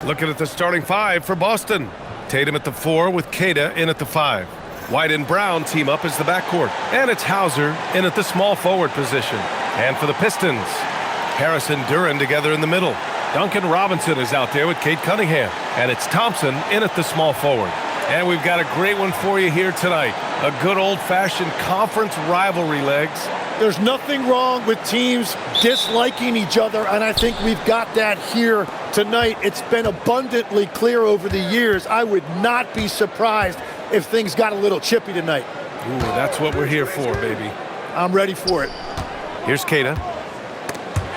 Looking at the starting five for Boston. Tatum at the 4 with Kata in at the 5. White and Brown team up as the backcourt. And it's Hauser in at the small forward position. And for the Pistons, Harris and Duran together in the middle. Duncan Robinson is out there with Cade Cunningham. And it's Thompson in at the small forward. And we've got a great one for you here tonight. A good old-fashioned conference rivalry, Legs. There's nothing wrong with teams disliking each other, and I think we've got that here tonight. It's been abundantly clear over the years. I would not be surprised if things got a little chippy tonight. Ooh, that's what we're here for, baby. I'm ready for it. Here's Kata.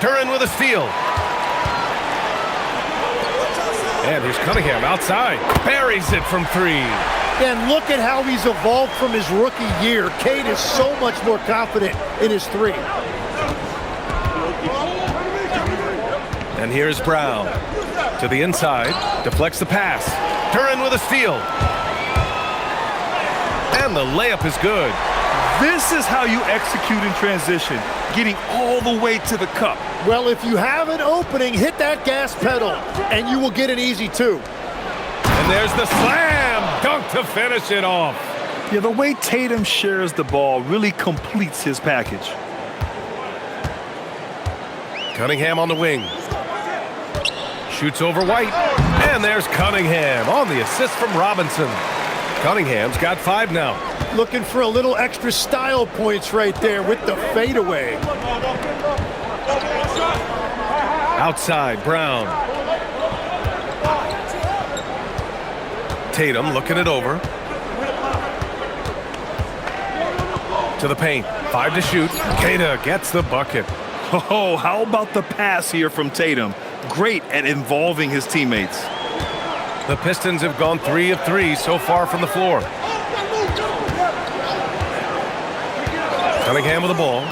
Duran with a steal. And here's Cunningham outside. Buries it from 3. And look at how he's evolved from his rookie year. Cade is so much more confident in his 3. And here's Brown. To the inside. Deflects the pass. Duran with a steal. And the layup is good. This is how you execute in transition, getting all the way to the cup. Well, if you have an opening, hit that gas pedal, and you will get an easy 2. And there's the slam dunk to finish it off. Yeah, the way Tatum shares the ball really completes his package. Cunningham on the wing. Shoots over White. And there's Cunningham on the assist from Robinson. Cunningham's got 5 now. Looking for a little extra style points right there with the fadeaway. Outside, Brown. Tatum looking it over. To the paint. 5 to shoot. Kata gets the bucket. Oh, how about the pass here from Tatum? Great at involving his teammates. The Pistons have gone 3 of 3 so far from the floor. Cunningham with the ball.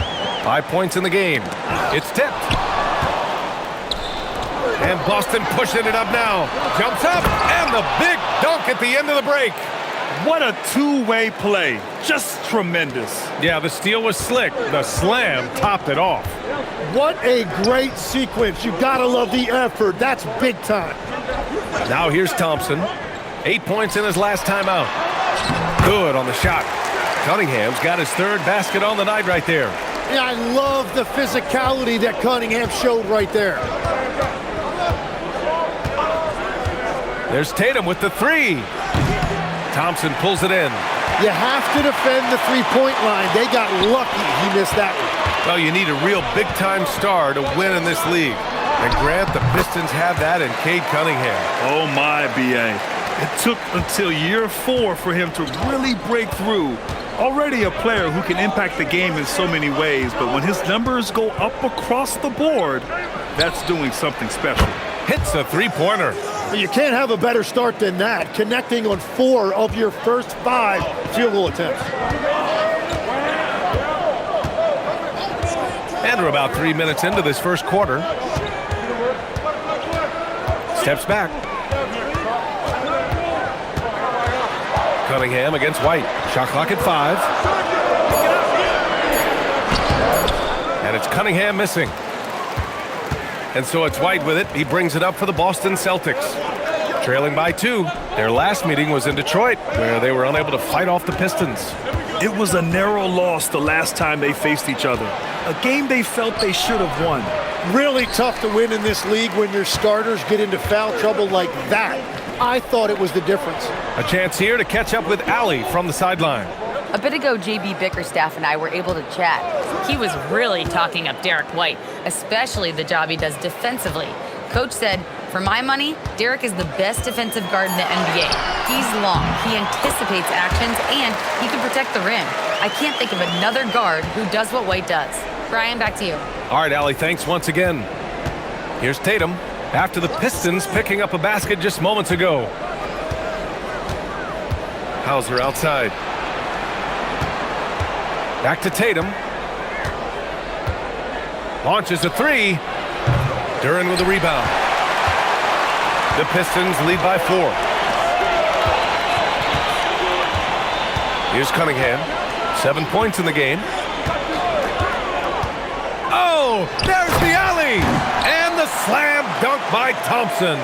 5 points in the game. It's tipped. And Boston pushing it up now. Jumps up, and the big dunk at the end of the break. What a two-way play. Just tremendous. Yeah, the steal was slick. The slam topped it off. What a great sequence. You gotta love the effort. That's big time. Now here's Thompson. 8 points in his last time out. Good on the shot. Cunningham's got his 3rd basket on the night right there. Yeah, I love the physicality that Cunningham showed right there. There's Tatum with the 3. Thompson pulls it in. You have to defend the three-point line. They got lucky he missed that one. Well, you need a real big-time star to win in this league. And Grant, the Pistons have that in Cade Cunningham. Oh my, B.A. It took until year 4 for him to really break through. Already a player who can impact the game in so many ways, but when his numbers go up across the board, that's doing something special. Hits a 3-pointer. You can't have a better start than that, connecting on 4 of your first 5 field goal attempts. And we're about 3 minutes into this first quarter. Steps back. Cunningham against White. Shot clock at 5. And it's Cunningham missing. And so it's White with it. He brings it up for the Boston Celtics. Trailing by 2. Their last meeting was in Detroit, where they were unable to fight off the Pistons. It was a narrow loss the last time they faced each other. A game they felt they should have won. Really tough to win in this league when your starters get into foul trouble like that. I thought it was the difference. A chance here to catch up with Allie from the sideline. A bit ago, J.B. Bickerstaff and I were able to chat. He was really talking up Derek White, especially the job he does defensively. Coach said, for my money, Derek is the best defensive guard in the NBA. He's long, he anticipates actions, and he can protect the rim. I can't think of another guard who does what White does. Brian, back to you. All right, Allie, thanks once again. Here's Tatum after the Pistons picking up a basket just moments ago. Hauser outside. Back to Tatum. Launches a 3. Duran with a rebound. The Pistons lead by 4. Here's Cunningham. 7 points in the game. Oh, there's the alley! And the slam dunk by Thompson.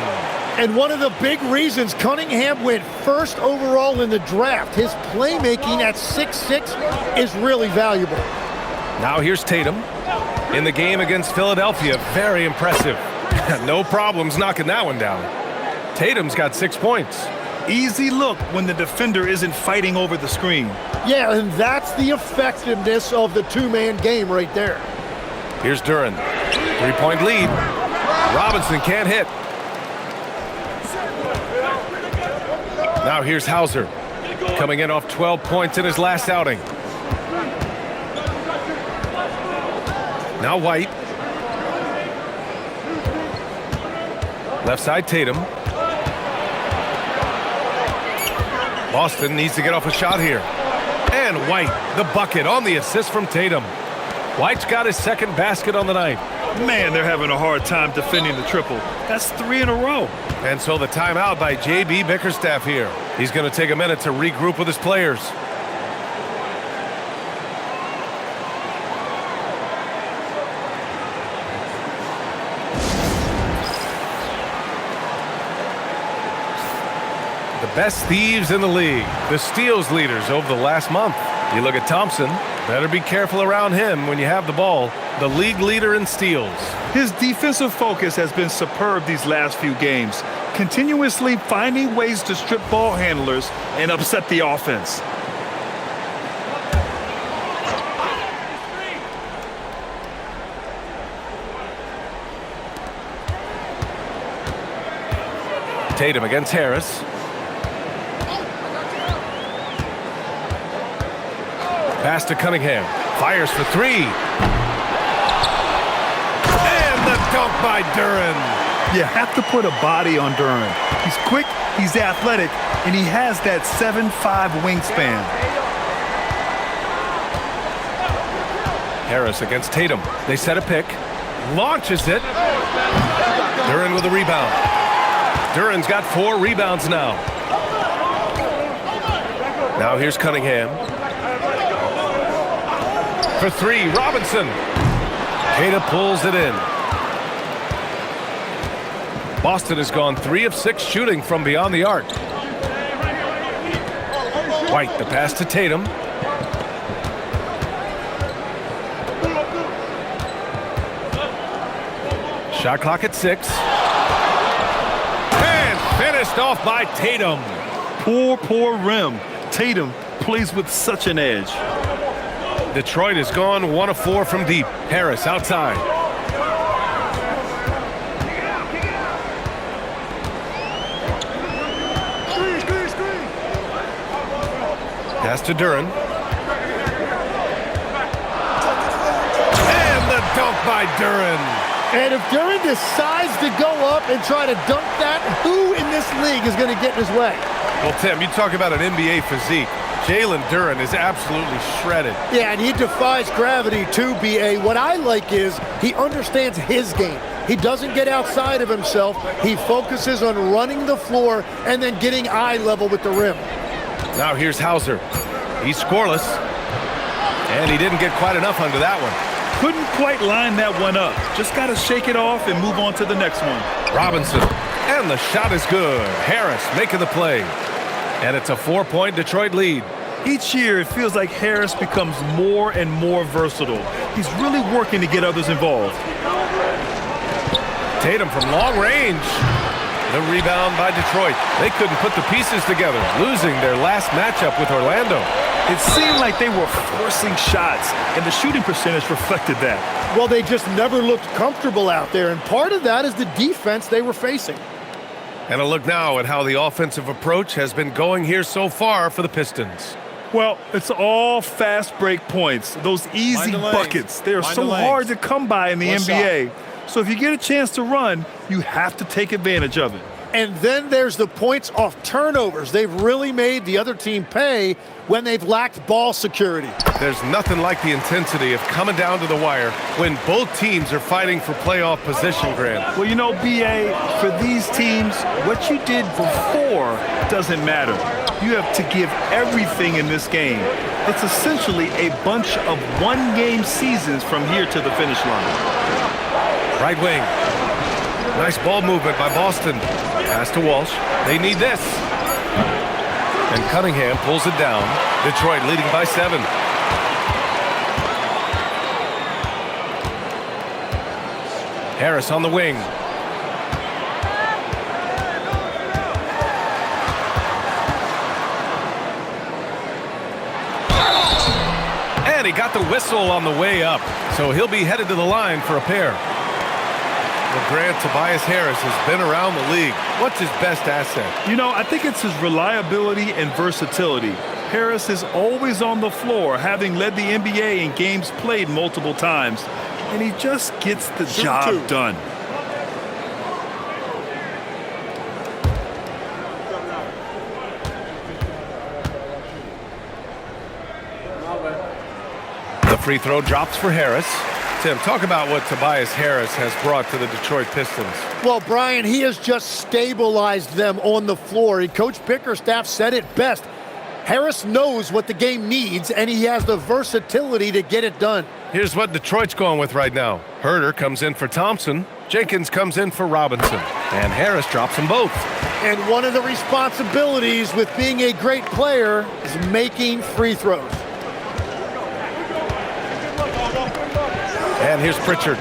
And one of the big reasons Cunningham went first overall in the draft, his playmaking at 6'6" is really valuable. Now here's Tatum. In the game against Philadelphia, very impressive. No problems knocking that one down. Tatum's got 6 points. Easy look when the defender isn't fighting over the screen. Yeah, and that's the effectiveness of the two-man game right there. Here's Duren. 3-point lead. Robinson can't hit. Now here's Hauser, coming in off 12 points in his last outing. Now White. Left side Tatum. Boston needs to get off a shot here. And White, the bucket on the assist from Tatum. White's got his second basket on the night. Man, they're having a hard time defending the triple. That's 3 in a row. And so the timeout by J.B. Bickerstaff here. He's going to take a minute to regroup with his players. The best thieves in the league, the steals leaders over the last month. You look at Thompson, better be careful around him when you have the ball. The league leader in steals. His defensive focus has been superb these last few games, continuously finding ways to strip ball handlers and upset the offense. Tatum against Harris. Pass to Cunningham. Fires for 3. And the dunk by Duren. You have to put a body on Duren. He's quick, he's athletic, and he has that 7'5" wingspan. Harris against Tatum. They set a pick. Launches it. Duren with a rebound. Duren's got 4 rebounds now. Now here's Cunningham. For 3, Robinson. Tatum pulls it in. Boston has gone 3 of 6 shooting from beyond the arc. White, the pass to Tatum. Shot clock at 6. And finished off by Tatum. Poor rim. Tatum plays with such an edge. Detroit has gone 1 of 4 from deep. Harris outside. Pass to Duren. And the dunk by Duren. And if Duren decides to go up and try to dunk that, who in this league is going to get in his way? Well, Tim, you talk about an NBA physique. Jalen Duren is absolutely shredded. Yeah, and he defies gravity too, B.A. What I like is he understands his game. He doesn't get outside of himself. He focuses on running the floor and then getting eye level with the rim. Now here's Hauser. He's scoreless. And he didn't get quite enough under that one. Couldn't quite line that one up. Just got to shake it off and move on to the next one. Robinson. And the shot is good. Harris making the play. And it's a 4-point Detroit lead. Each year, it feels like Harris becomes more and more versatile. He's really working to get others involved. Tatum from long range. The rebound by Detroit. They couldn't put the pieces together, losing their last matchup with Orlando. It seemed like they were forcing shots, and the shooting percentage reflected that. Well, they just never looked comfortable out there, and part of that is the defense they were facing. And a look now at how the offensive approach has been going here so far for the Pistons. Well, it's all fast break points, those easy buckets. They are so hard to come by in the NBA. So if you get a chance to run, you have to take advantage of it. And then there's the points off turnovers. They've really made the other team pay when they've lacked ball security. There's nothing like the intensity of coming down to the wire when both teams are fighting for playoff position, Grant. Well, you know, B.A., for these teams, what you did before doesn't matter. You have to give everything in this game. It's essentially a bunch of one-game seasons from here to the finish line. Right wing. Nice ball movement by Boston. Pass to Walsh. They need this. And Cunningham pulls it down. Detroit leading by 7. Harris on the wing. And he got the whistle on the way up, so he'll be headed to the line for a pair. Well, Grant, Tobias Harris has been around the league. What's his best asset? You know, I think it's his reliability and versatility. Harris is always on the floor, having led the NBA in games played multiple times, and he just gets the job done. The free throw drops for Harris. Tim, talk about what Tobias Harris has brought to the Detroit Pistons. Well, Brian, he has just stabilized them on the floor. And Coach Bickerstaff said it best. Harris knows what the game needs, and he has the versatility to get it done. Here's what Detroit's going with right now. Herter comes in for Thompson. Jenkins comes in for Robinson. And Harris drops them both. And one of the responsibilities with being a great player is making free throws. And here's Pritchard.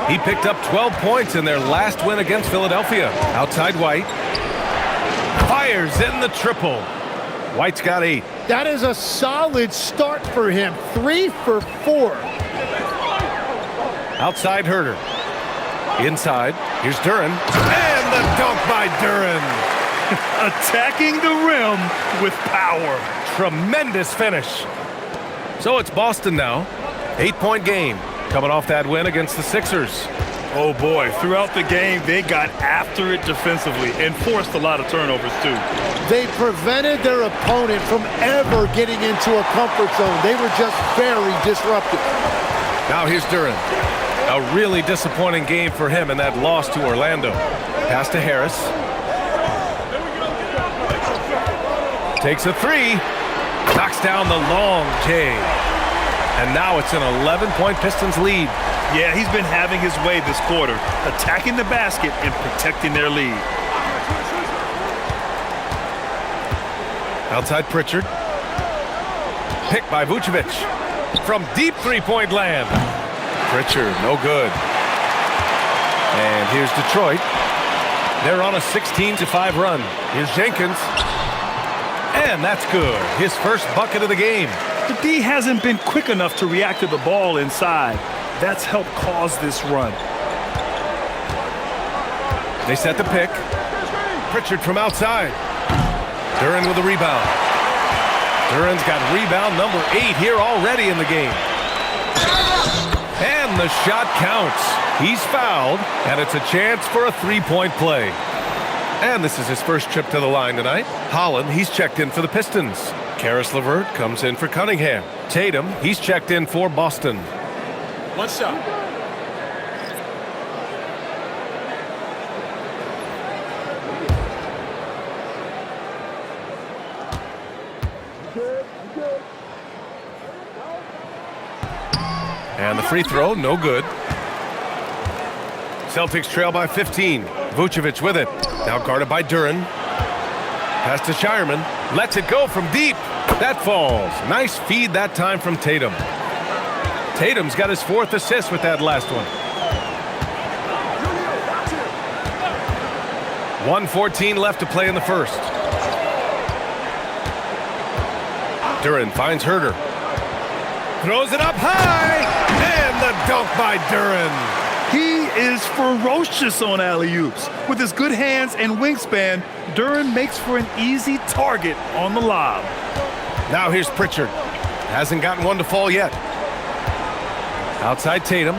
He picked up 12 points in their last win against Philadelphia. Outside White. Fires in the triple. White's got 8. That is a solid start for him. 3 for 4. Outside Herter. Inside. Here's Duren. And the dunk by Duren. Attacking the rim with power. Tremendous finish. So it's Boston now. 8-point game. Coming off that win against the Sixers. Oh boy, throughout the game, they got after it defensively and forced a lot of turnovers too. They prevented their opponent from ever getting into a comfort zone. They were just very disruptive. Now here's Duren. A really disappointing game for him in that loss to Orlando. Pass to Harris. Takes a 3. Knocks down the long J. And now it's an 11-point Pistons lead. Yeah, he's been having his way this quarter, attacking the basket and protecting their lead. Outside Pritchard. Picked by Vucevic. From deep three-point land. Pritchard, no good. And here's Detroit. They're on a 16-5 run. Here's Jenkins. And that's good. His first bucket of the game. The D hasn't been quick enough to react to the ball inside. That's helped cause this run. They set the pick. Pritchard from outside. Duren with a rebound. Duren's got rebound number 8 here already in the game. And the shot counts. He's fouled, and it's a chance for a 3-point play. And this is his first trip to the line tonight. Holland, he's checked in for the Pistons. Karis LeVert comes in for Cunningham. Tatum, he's checked in for Boston. One shot. And the free throw, no good. Celtics trail by 15. Vucevic with it. Now guarded by Duren. Pass to Shireman. Lets it go from deep. That falls. Nice feed that time from Tatum. Tatum's got his 4th assist with that last one. 1:14 left to play in the first. Duren finds Herter. Throws it up high. And the dunk by Duren. He is ferocious on alley-oops. With his good hands and wingspan, Duren makes for an easy target on the lob. Now here's Pritchard. Hasn't gotten one to fall yet. Outside Tatum.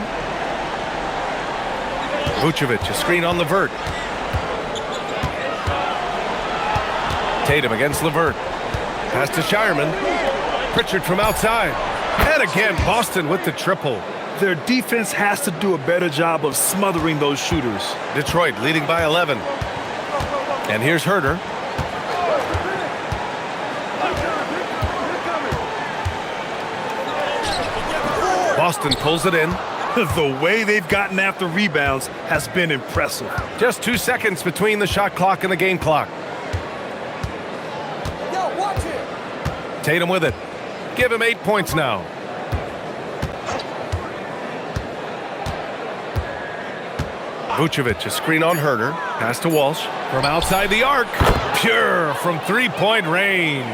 Vucevic, a screen on LeVert. Tatum against LeVert. Pass to Shireman. Pritchard from outside. And again, Boston with the triple. Their defense has to do a better job of smothering those shooters. Detroit leading by 11. And here's Herter. Boston pulls it in. The way they've gotten after rebounds has been impressive. Just 2 seconds between the shot clock and the game clock. Tatum with it. Give him 8 points now. Vucevic, a screen on Herter. Pass to Walsh. From outside the arc. Pure from three-point range.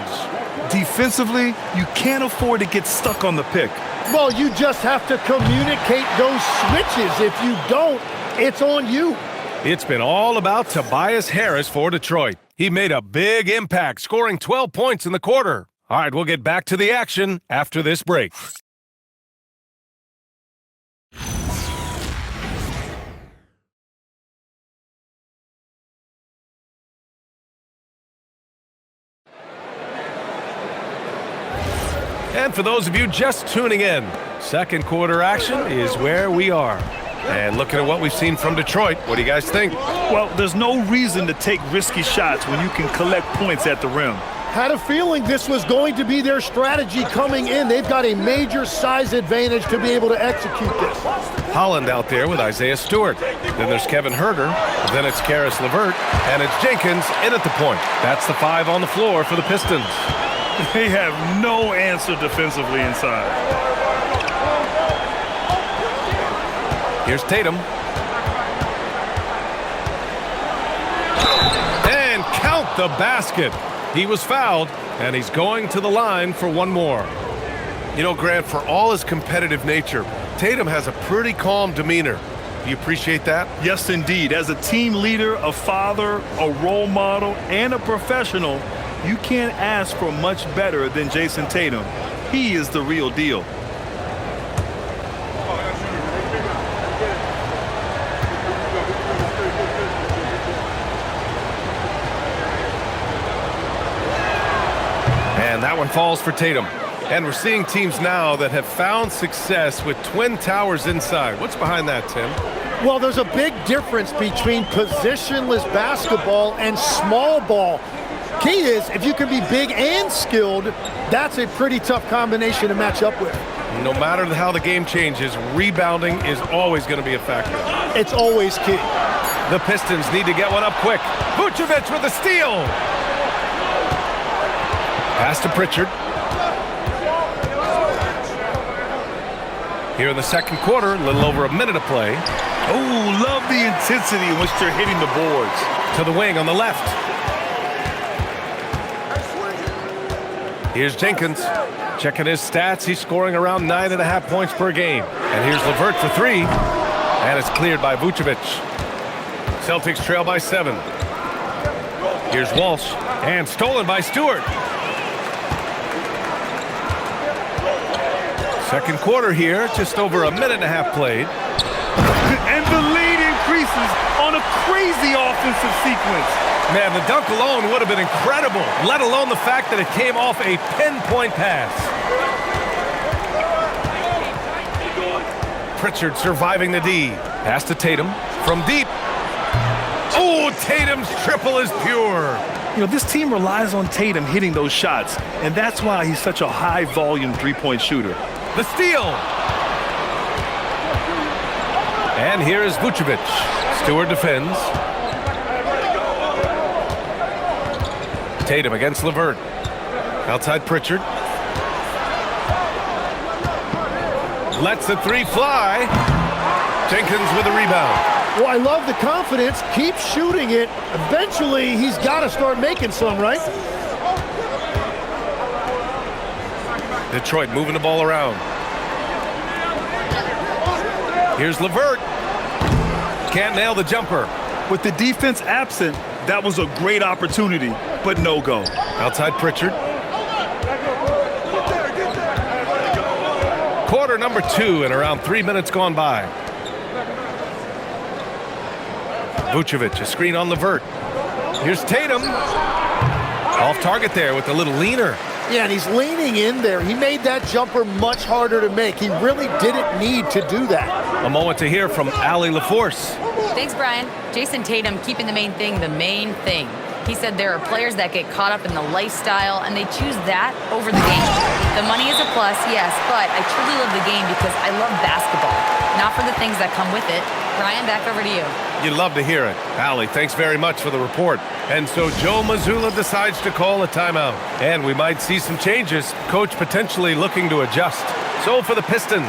Defensively, you can't afford to get stuck on the pick. Well, you just have to communicate those switches. If you don't, it's on you. It's been all about Tobias Harris for Detroit. He made a big impact, scoring 12 points in the quarter. All right, we'll get back to the action after this break. And for those of you just tuning in, second quarter action is where we are. And looking at what we've seen from Detroit, what do you guys think? Well, there's no reason to take risky shots when you can collect points at the rim. Had a feeling this was going to be their strategy coming in. They've got a major size advantage to be able to execute this. Holland out there with Isaiah Stewart. Then there's Kevin Herter. Then it's Karis LeVert. And it's Jenkins in at the point. That's the 5 on the floor for the Pistons. They have no answer defensively inside. Here's Tatum. And count the basket. He was fouled, and he's going to the line for one more. You know, Grant, for all his competitive nature, Tatum has a pretty calm demeanor. Do you appreciate that? Yes, indeed. As a team leader, a father, a role model, and a professional, you can't ask for much better than Jason Tatum. He is the real deal. And that one falls for Tatum. And we're seeing teams now that have found success with twin towers inside. What's behind that, Tim? Well, there's a big difference between positionless basketball and small ball. Key is, if you can be big and skilled, that's a pretty tough combination to match up with. No matter how the game changes, rebounding is always going to be a factor. It's always key. The Pistons need to get one up quick. Vucevic with a steal. Pass to Pritchard. Here in the second quarter, a little over a minute of play. Oh, love the intensity in which they're hitting the boards. To the wing on the left. Here's Jenkins. Checking his stats, he's scoring around 9.5 points per game. And here's LeVert for 3. And it's cleared by Vucevic. Celtics trail by 7. Here's Walsh. And stolen by Stewart. Second quarter here, just over a minute and a half played. And the lead increases on a crazy offensive sequence. Man, the dunk alone would have been incredible, let alone the fact that it came off a pinpoint pass. Pritchard surviving the D. Pass to Tatum from deep. Oh, Tatum's triple is pure. You know, this team relies on Tatum hitting those shots, and that's why he's such a high-volume three-point shooter. The steal. And here is Vucevic. Stewart defends. Tatum against LeVert. Outside Pritchard. Lets the 3 fly. Jenkins with a rebound. Well, I love the confidence. Keep shooting it. Eventually, he's got to start making some, right? Detroit moving the ball around. Here's LeVert. Can't nail the jumper. With the defense absent, that was a great opportunity, but no go. Outside Pritchard. Quarter number 2 and around 3 minutes gone by. Vucevic, a screen on LeVert. Here's Tatum. Off target there with a little leaner. Yeah, and he's leaning in there. He made that jumper much harder to make. He really didn't need to do that. A moment to hear from Allie LaForce. Thanks, Brian. Jason Tatum keeping the main thing. He said there are players that get caught up in the lifestyle and they choose that over the game. The money is a plus, yes, but I truly love the game because I love basketball, not for the things that come with it. Ryan, back over to you. You'd love to hear it. Allie, thanks very much for the report. And so Joe Mazzulla decides to call a timeout. And we might see some changes. Coach potentially looking to adjust. So for the Pistons,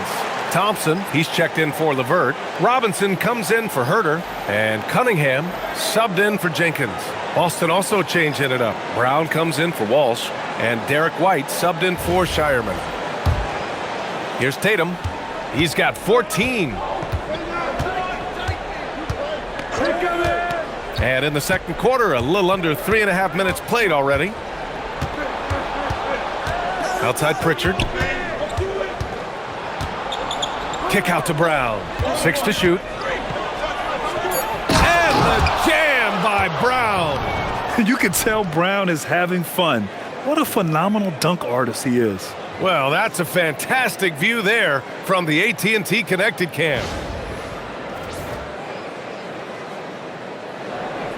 Thompson, he's checked in for LeVert. Robinson comes in for Herter. And Cunningham subbed in for Jenkins. Boston also changing it up. Brown comes in for Walsh. And Derek White subbed in for Shireman. Here's Tatum. He's got 14. And in the second quarter, a little under 3.5 minutes played already. Outside Pritchard. Kick out to Brown. 6 to shoot. And the jam by Brown. You can tell Brown is having fun. What a phenomenal dunk artist he is. Well, that's a fantastic view there from the AT&T Connected cam.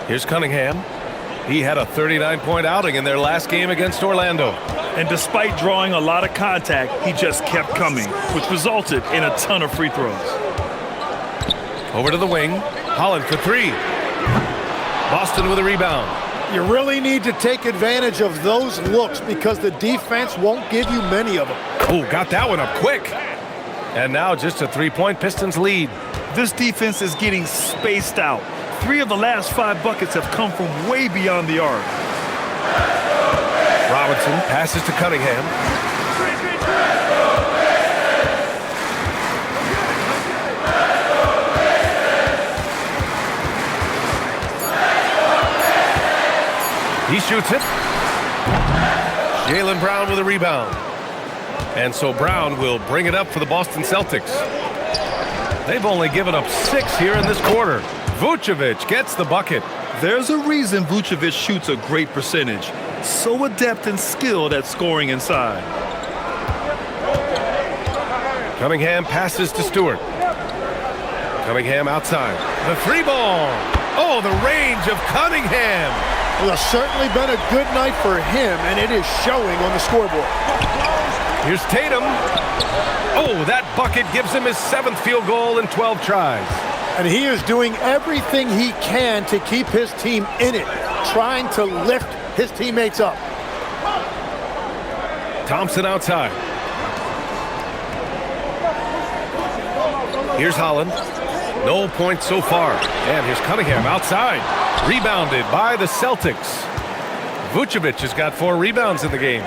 Here's Cunningham. He had a 39-point outing in their last game against Orlando. And despite drawing a lot of contact, he just kept coming, which resulted in a ton of free throws. Over to the wing. Holland for 3. Boston with a rebound. You really need to take advantage of those looks because the defense won't give you many of them. Oh, got that one up quick. And now just a 3-point Pistons lead. This defense is getting spaced out. 3 of the last 5 buckets have come from way beyond the arc. Robinson passes to Cunningham. He shoots it. Jaylen Brown with a rebound. And so Brown will bring it up for the Boston Celtics. They've only given up 6 here in this quarter. Vucevic gets the bucket. There's a reason Vucevic shoots a great percentage. So adept and skilled at scoring inside. Cunningham passes to Stewart. Cunningham outside. The 3 ball. Oh, the range of Cunningham. Well, it's certainly been a good night for him, and it is showing on the scoreboard. Here's Tatum. Oh, that bucket gives him his 7th field goal in 12 tries. And he is doing everything he can to keep his team in it, trying to lift his teammates up. Thompson outside. Here's Holland. No points so far. And here's Cunningham outside. Rebounded by the Celtics. Vucevic has got 4 rebounds in the game.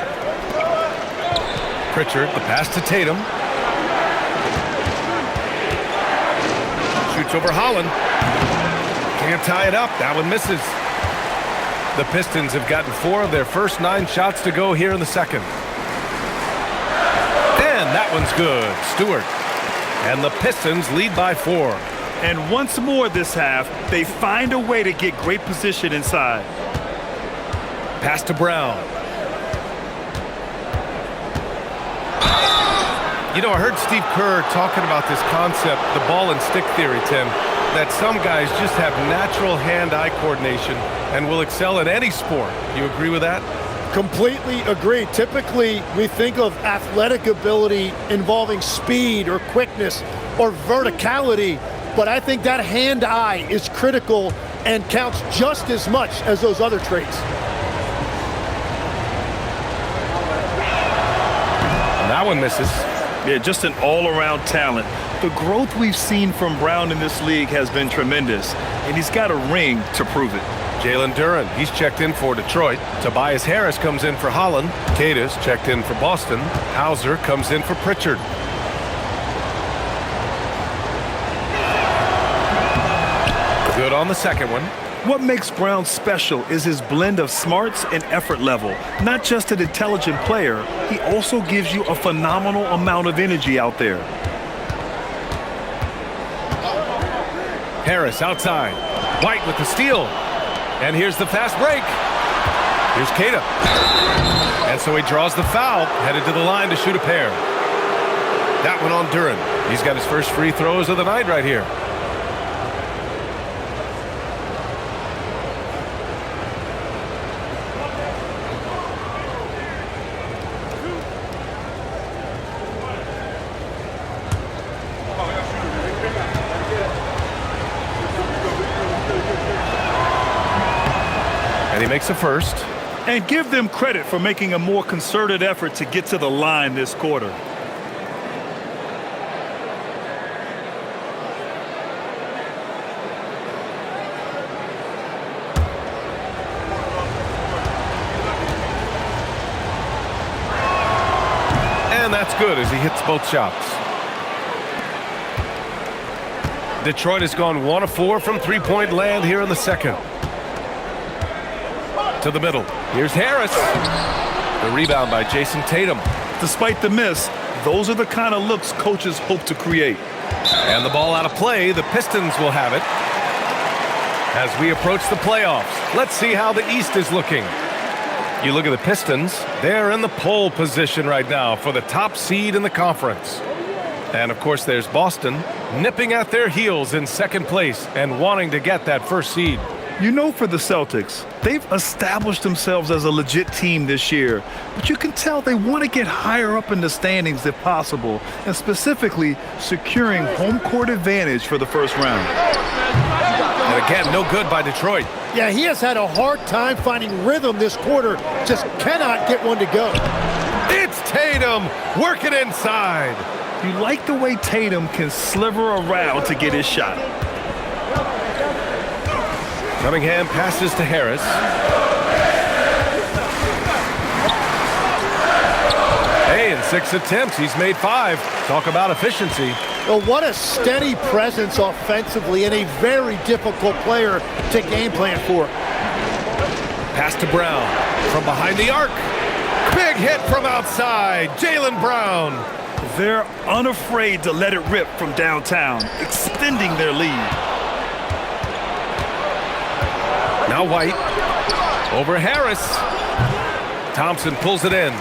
Pritchard, the pass to Tatum. Shoots over Holland. Can't tie it up. That one misses. The Pistons have gotten 4 of their first 9 shots to go here in the second. And that one's good. Stewart. And the Pistons lead by 4. And once more this half, they find a way to get great position inside. Pass to Brown. You know, I heard Steve Kerr talking about this concept, the ball and stick theory, Tim, that some guys just have natural hand-eye coordination and will excel in any sport. You agree with that? Completely agree. Typically, we think of athletic ability involving speed or quickness or verticality, but I think that hand-eye is critical and counts just as much as those other traits. And that one misses. Yeah, just an all-around talent. The growth we've seen from Brown in this league has been tremendous, and he's got a ring to prove it. Jalen Duren, he's checked in for Detroit. Tobias Harris comes in for Holland. Cadiz checked in for Boston. Hauser comes in for Pritchard. Good on the second one. What makes Brown special is his blend of smarts and effort level. Not just an intelligent player, he also gives you a phenomenal amount of energy out there. Harris outside. White with the steal. And here's the fast break. Here's Queta. And so he draws the foul, headed to the line to shoot a pair. That one on Duren. He's got his first free throws of the night right here. a first. And give them credit for making a more concerted effort to get to the line this quarter. And that's good as he hits both shots. Detroit has gone 1 of 4 from three-point land here in the second. To the middle. Here's Harris. The rebound by Jason Tatum. Despite the miss, those are the kind of looks coaches hope to create. And the ball out of play. The Pistons will have it. As we approach the playoffs, let's see how the East is looking. You look at the Pistons, they're in the pole position right now for the top seed in the conference. And of course there's Boston nipping at their heels in second place and wanting to get that first seed. You know, for the Celtics, they've established themselves as a legit team this year, but you can tell they want to get higher up in the standings if possible, and specifically securing home court advantage for the first round. And again, no good by Detroit. Yeah, he has had a hard time finding rhythm this quarter. Just cannot get one to go. It's Tatum working inside. You like the way Tatum can sliver around to get his shot. Cunningham passes to Harris. Hey, in 6 attempts, he's made 5. Talk about efficiency. Well, what a steady presence offensively and a very difficult player to game plan for. Pass to Brown from behind the arc. Big hit from outside. Jaylen Brown. They're unafraid to let it rip from downtown, extending their lead. Now White over Harris. Thompson pulls it in.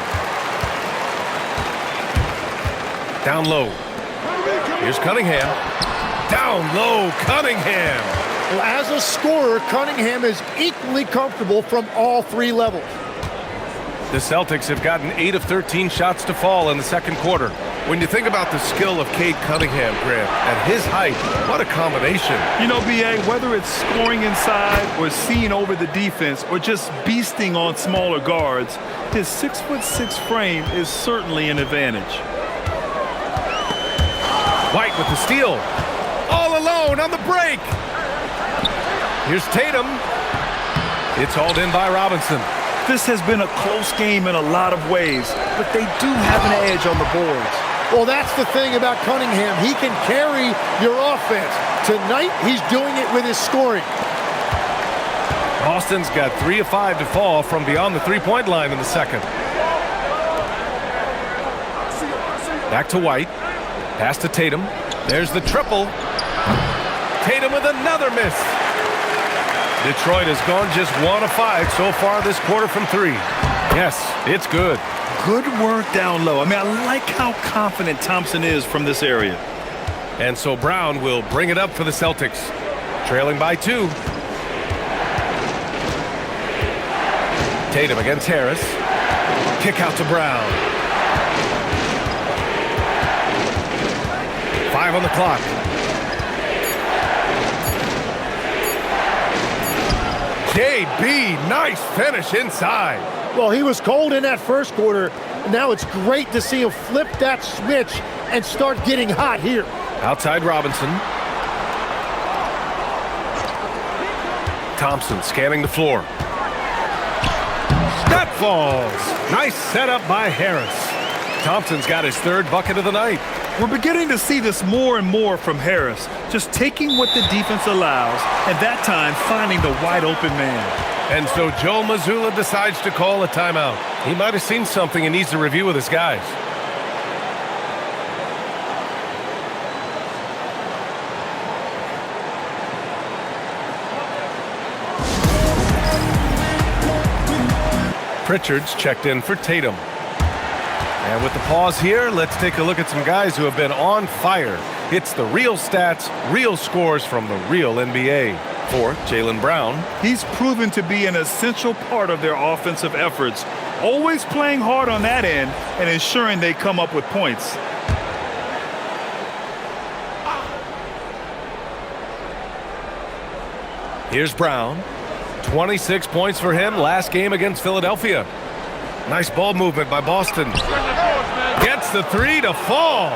Down low. Here's Cunningham. Down low, Cunningham. Well, as a scorer, Cunningham is equally comfortable from all 3 levels. The Celtics have gotten 8 of 13 shots to fall in the second quarter. When you think about the skill of Cade Cunningham, Grant, at his height, what a combination. You know, B.A., whether it's scoring inside or seeing over the defense or just beasting on smaller guards, his 6'6" frame is certainly an advantage. White with the steal. All alone on the break. Here's Tatum. It's hauled in by Robinson. This has been a close game in a lot of ways, but they do have an edge on the boards. Well, that's the thing about Cunningham. He can carry your offense. Tonight, he's doing it with his scoring. Boston's got 3 of 5 to fall from beyond the three-point line in the second. Back to White. Pass to Tatum. There's the triple. Tatum with another miss. Detroit has gone just 1 of 5 so far this quarter from 3. Yes, it's good. Good work down low. I mean, I like how confident Thompson is from this area. And so Brown will bring it up for the Celtics. Trailing by 2. Tatum against Harris. Kick out to Brown. 5 on the clock. JB, nice finish inside. Well, he was cold in that first quarter. Now it's great to see him flip that switch and start getting hot here. Outside Robinson. Thompson scanning the floor. That falls. Nice setup by Harris. Thompson's got his 3rd bucket of the night. We're beginning to see this more and more from Harris, just taking what the defense allows, and that time finding the wide open man. And so Joe Mazzulla decides to call a timeout. He might have seen something and needs to review with his guys. Pritchard's checked in for Tatum. And with the pause here, let's take a look at some guys who have been on fire. It's the real stats, real scores from the real NBA. For Jaylen Brown. He's proven to be an essential part of their offensive efforts, always playing hard on that end and ensuring they come up with points. Here's Brown. 26 points for him last game against Philadelphia. Nice ball movement by Boston. Gets the three to fall.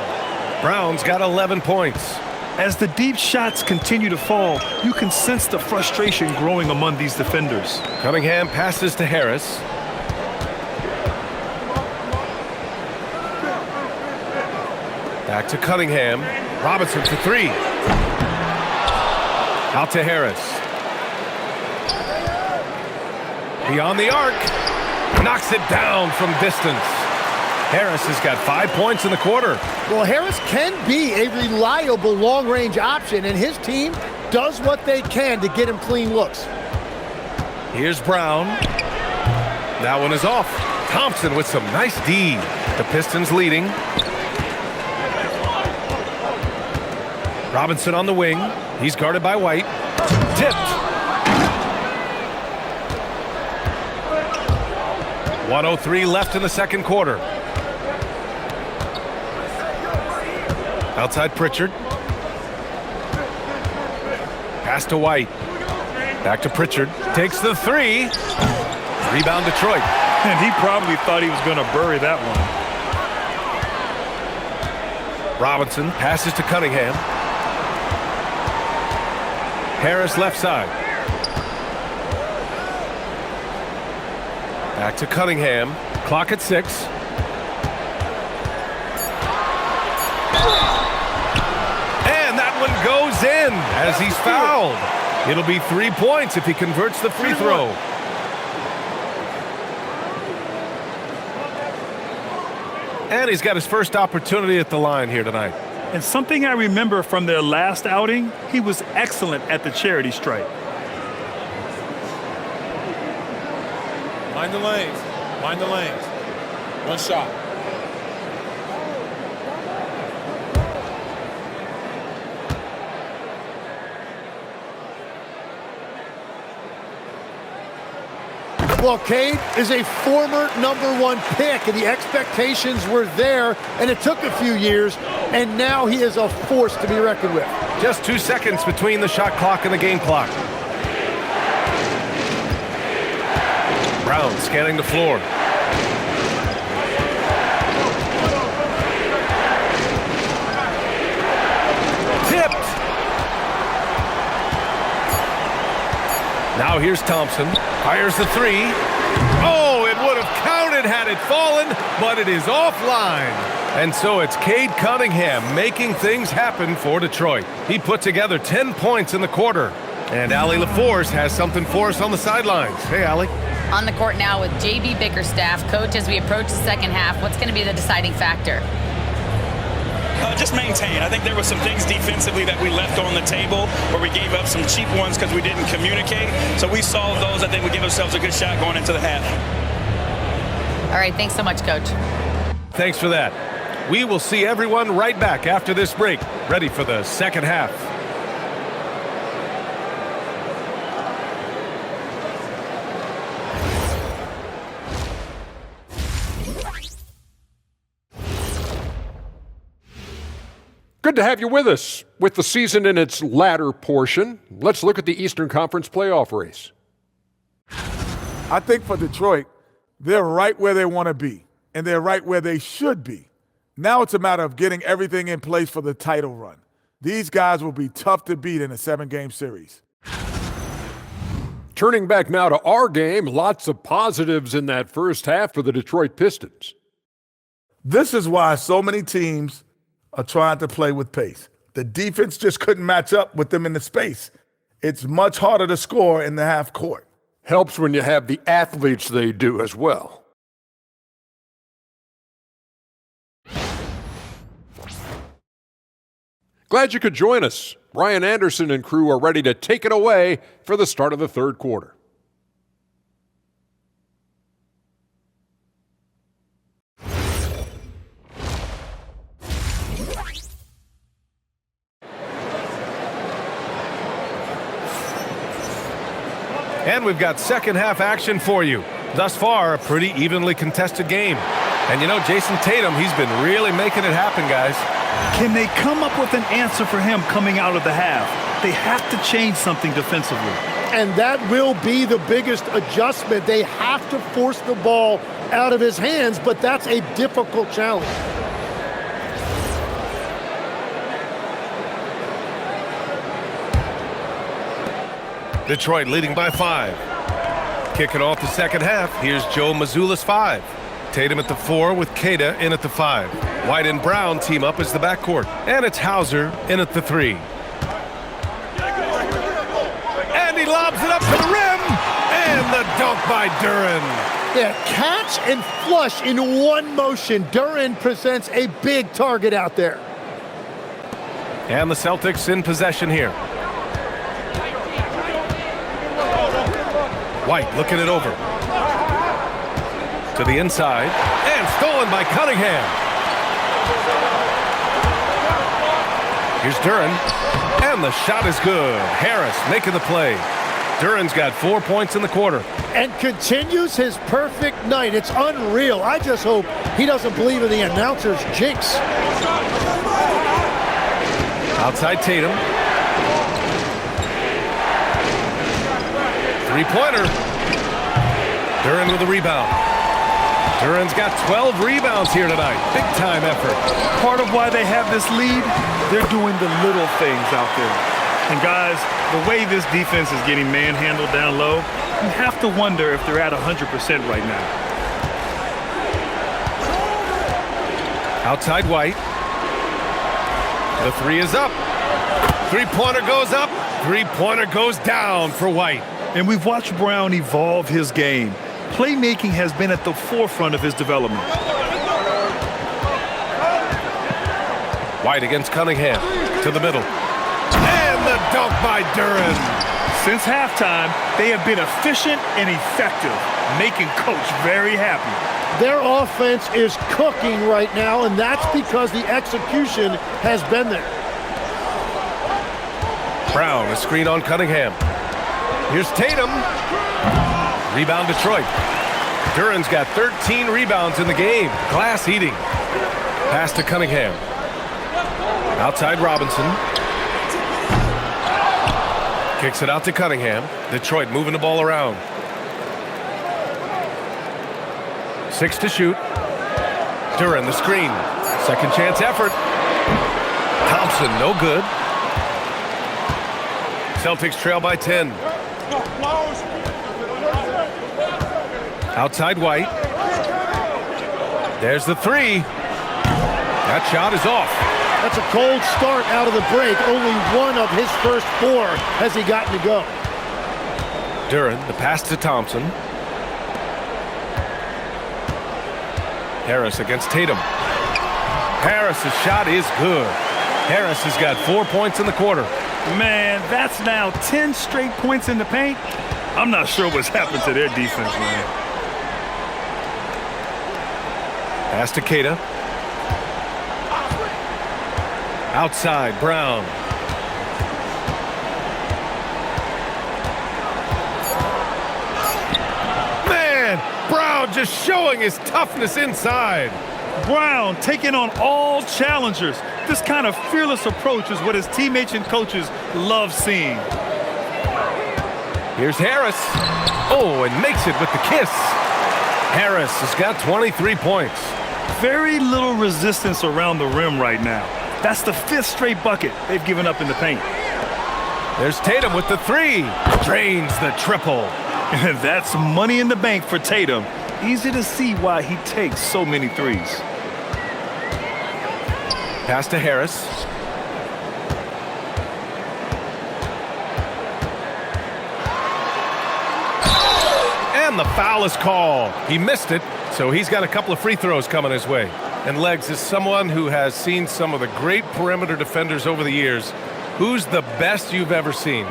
Brown's got 11 points. As the deep shots continue to fall, you can sense the frustration growing among these defenders. Cunningham passes to Harris. Back to Cunningham. Robinson for three. Out to Harris. Beyond the arc. Knocks it down from distance. Harris has got 5 points in the quarter. Well, Harris can be a reliable long-range option, and his team does what they can to get him clean looks. Here's Brown. That one is off. Thompson with some nice D. The Pistons leading. Robinson on the wing. He's guarded by White. Tipped. 1:03 left in the second quarter. Outside Pritchard. Pass to White. Back to Pritchard. Takes the three. Rebound Detroit. And he probably thought he was going to bury that one. Robinson passes to Cunningham. Harris left side. Back to Cunningham. Clock at 6. And that one goes in as he's fouled. It'll be 3 points if he converts the free throw. And he's got his first opportunity at the line here tonight. And something I remember from their last outing, he was excellent at the charity stripe. Mind the lanes. Mind the lanes. One shot. Well, Cade is a former #1 pick, and the expectations were there, and it took a few years, and now he is a force to be reckoned with. Just 2 seconds between the shot clock and the game clock. Brown scanning the floor. Tipped. Now here's Thompson. Fires the three. Oh, it would have counted had it fallen, but it is offline. And so it's Cade Cunningham making things happen for Detroit. He put together 10 points in the quarter. And Allie LaForce has something for us on the sidelines. Hey, Allie. On the court now with JB Bickerstaff. Coach, as we approach the second half, what's going to be the deciding factor? Just maintain. I think there were some things defensively that we left on the table where we gave up some cheap ones because we didn't communicate. So we solved those. I think we give ourselves a good shot going into the half. All right, thanks so much, Coach. Thanks for that. We will see everyone right back after this break, ready for the second half. Good to have you with us. With the season in its latter portion, let's look at the Eastern Conference playoff race. I think for Detroit, they're right where they want to be, and they're right where they should be. Now it's a matter of getting everything in place for the title run. These guys will be tough to beat in a 7-game series. Turning back now to our game, lots of positives in that first half for the Detroit Pistons. This is why so many teams are trying to play with pace. The defense just couldn't match up with them in the space. It's much harder to score in the half court. Helps when you have the athletes they do as well. Glad you could join us. Brian Anderson and crew are ready to take it away for the start of the third quarter. And we've got second half action for you. Thus far, a pretty evenly contested game. And you know, Jason Tatum, he's been really making it happen, guys. Can they come up with an answer for him coming out of the half? They have to change something defensively. and that will be the biggest adjustment. They have to force the ball out of his hands, but that's a difficult challenge. Detroit leading by 5. Kicking off the second half, here's Joe Mazzulla's 5. Tatum at the 4 with Queta in at the 5. White and Brown team up as the backcourt. And it's Hauser in at the 3. And he lobs it up to the rim. And the dunk by Duren. Yeah, catch and flush in one motion. Duren presents a big target out there. And the Celtics in possession here. White looking it over. To the inside. And stolen by Cunningham. Here's Duren. And the shot is good. Harris making the play. Duren's got 4 points in the quarter. And continues his perfect night. It's unreal. I just hope he doesn't believe in the announcer's jinx. Outside Tatum. Three-pointer. Duren with a rebound. Duren's got 12 rebounds here tonight. Big-time effort. Part of why they have this lead, they're doing the little things out there. And guys, the way this defense is getting manhandled down low, you have to wonder if they're at 100% right now. Outside White. The 3 is up. Three-pointer goes up. Three-pointer goes down for White. And we've watched Brown evolve his game. Playmaking has been at the forefront of his development. White against Cunningham. To the middle. And the dunk by Duren. Since halftime, they have been efficient and effective, making Coach very happy. Their offense is cooking right now, and that's because the execution has been there. Brown, a screen on Cunningham. Here's Tatum. Rebound Detroit. Duren's got 13 rebounds in the game. Glass eating. Pass to Cunningham. Outside Robinson. Kicks it out to Cunningham. Detroit moving the ball around. 6 to shoot. Duren, the screen. Second chance effort. Thompson, no good. Celtics trail by 10. Outside White. There's the 3. That shot is off. That's a cold start out of the break. Only one of his first 4 has he gotten to go. Duren, the pass to Thompson. Harris against Tatum. Harris's shot is good. Harris has got 4 points in the quarter. Man, that's now 10 straight points in the paint. I'm not sure what's happened to their defense, man. Pass to Queta. Outside, Brown. Man, Brown just showing his toughness inside. Brown taking on all challengers. This kind of fearless approach is what his teammates and coaches love seeing. Here's Harris. Oh, and makes it with the kiss. Harris has got 23 points. Very little resistance around the rim right now. That's the 5th straight bucket they've given up in the paint. There's Tatum with the 3. Drains the triple. And that's money in the bank for Tatum. Easy to see why he takes so many threes. Pass to Harris. And the foul is called. He missed it, so he's got a couple of free throws coming his way. And Legs, is someone who has seen some of the great perimeter defenders over the years. Who's the best you've ever seen?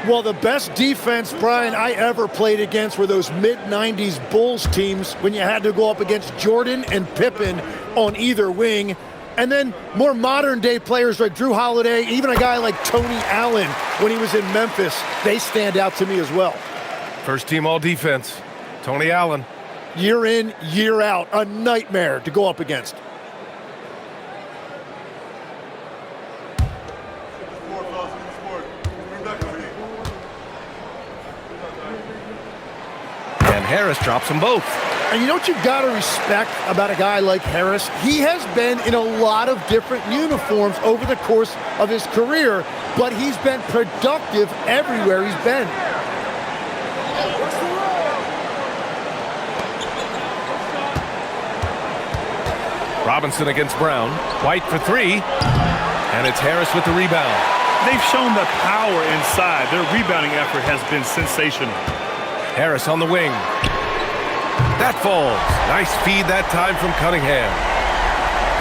Well, the best defense, Brian, I ever played against were those mid-90s Bulls teams when you had to go up against Jordan and Pippen on either wing. And then more modern-day players like Drew Holiday, even a guy like Tony Allen when he was in Memphis, they stand out to me as well. First team all defense, Tony Allen. Year in, year out, a nightmare to go up against. Harris drops them both. And you know what you got to respect about a guy like Harris? He has been in a lot of different uniforms over the course of his career, but he's been productive everywhere he's been. Robinson against Brown. White for three. And it's Harris with the rebound. They've shown the power inside. Their rebounding effort has been sensational. Harris on the wing. That falls. Nice feed that time from Cunningham.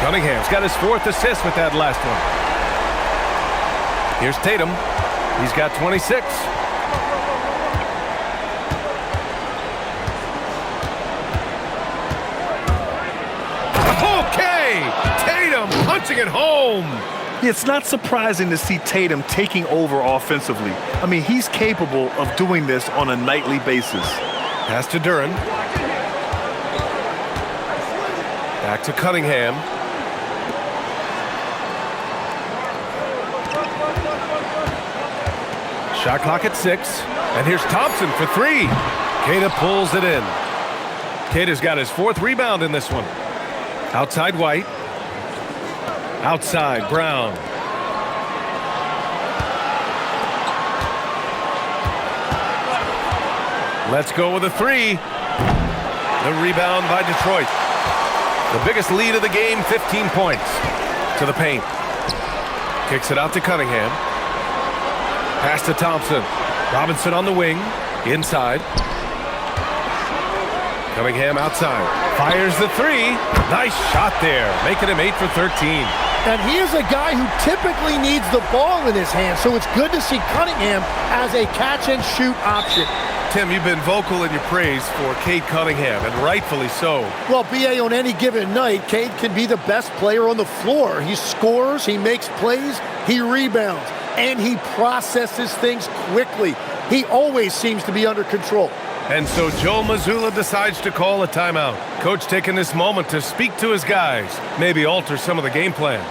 Cunningham's got his 4th assist with that last one. Here's Tatum. He's got 26. Okay! Tatum punching it home. It's not surprising to see Tatum taking over offensively. I mean, he's capable of doing this on a nightly basis. Pass to Duren. Back to Cunningham. Shot clock at 6. And here's Thompson for 3. Queta pulls it in. Queta's got his 4th rebound in this one. Outside White. Outside Brown. Let's go with a 3. The rebound by Detroit. The biggest lead of the game, 15 points. To the paint. Kicks it out to Cunningham. Pass to Thompson. Robinson on the wing. Inside. Cunningham outside. Fires the 3. Nice shot there. Making him 8 for 13. And he is a guy who typically needs the ball in his hand, so it's good to see Cunningham as a catch-and-shoot option. Tim, you've been vocal in your praise for Cade Cunningham, and rightfully so. Well, B.A., on any given night, Cade can be the best player on the floor. He scores, he makes plays, he rebounds, and he processes things quickly. He always seems to be under control. And so Joe Mazzulla decides to call a timeout. Coach taking this moment to speak to his guys, maybe alter some of the game plan.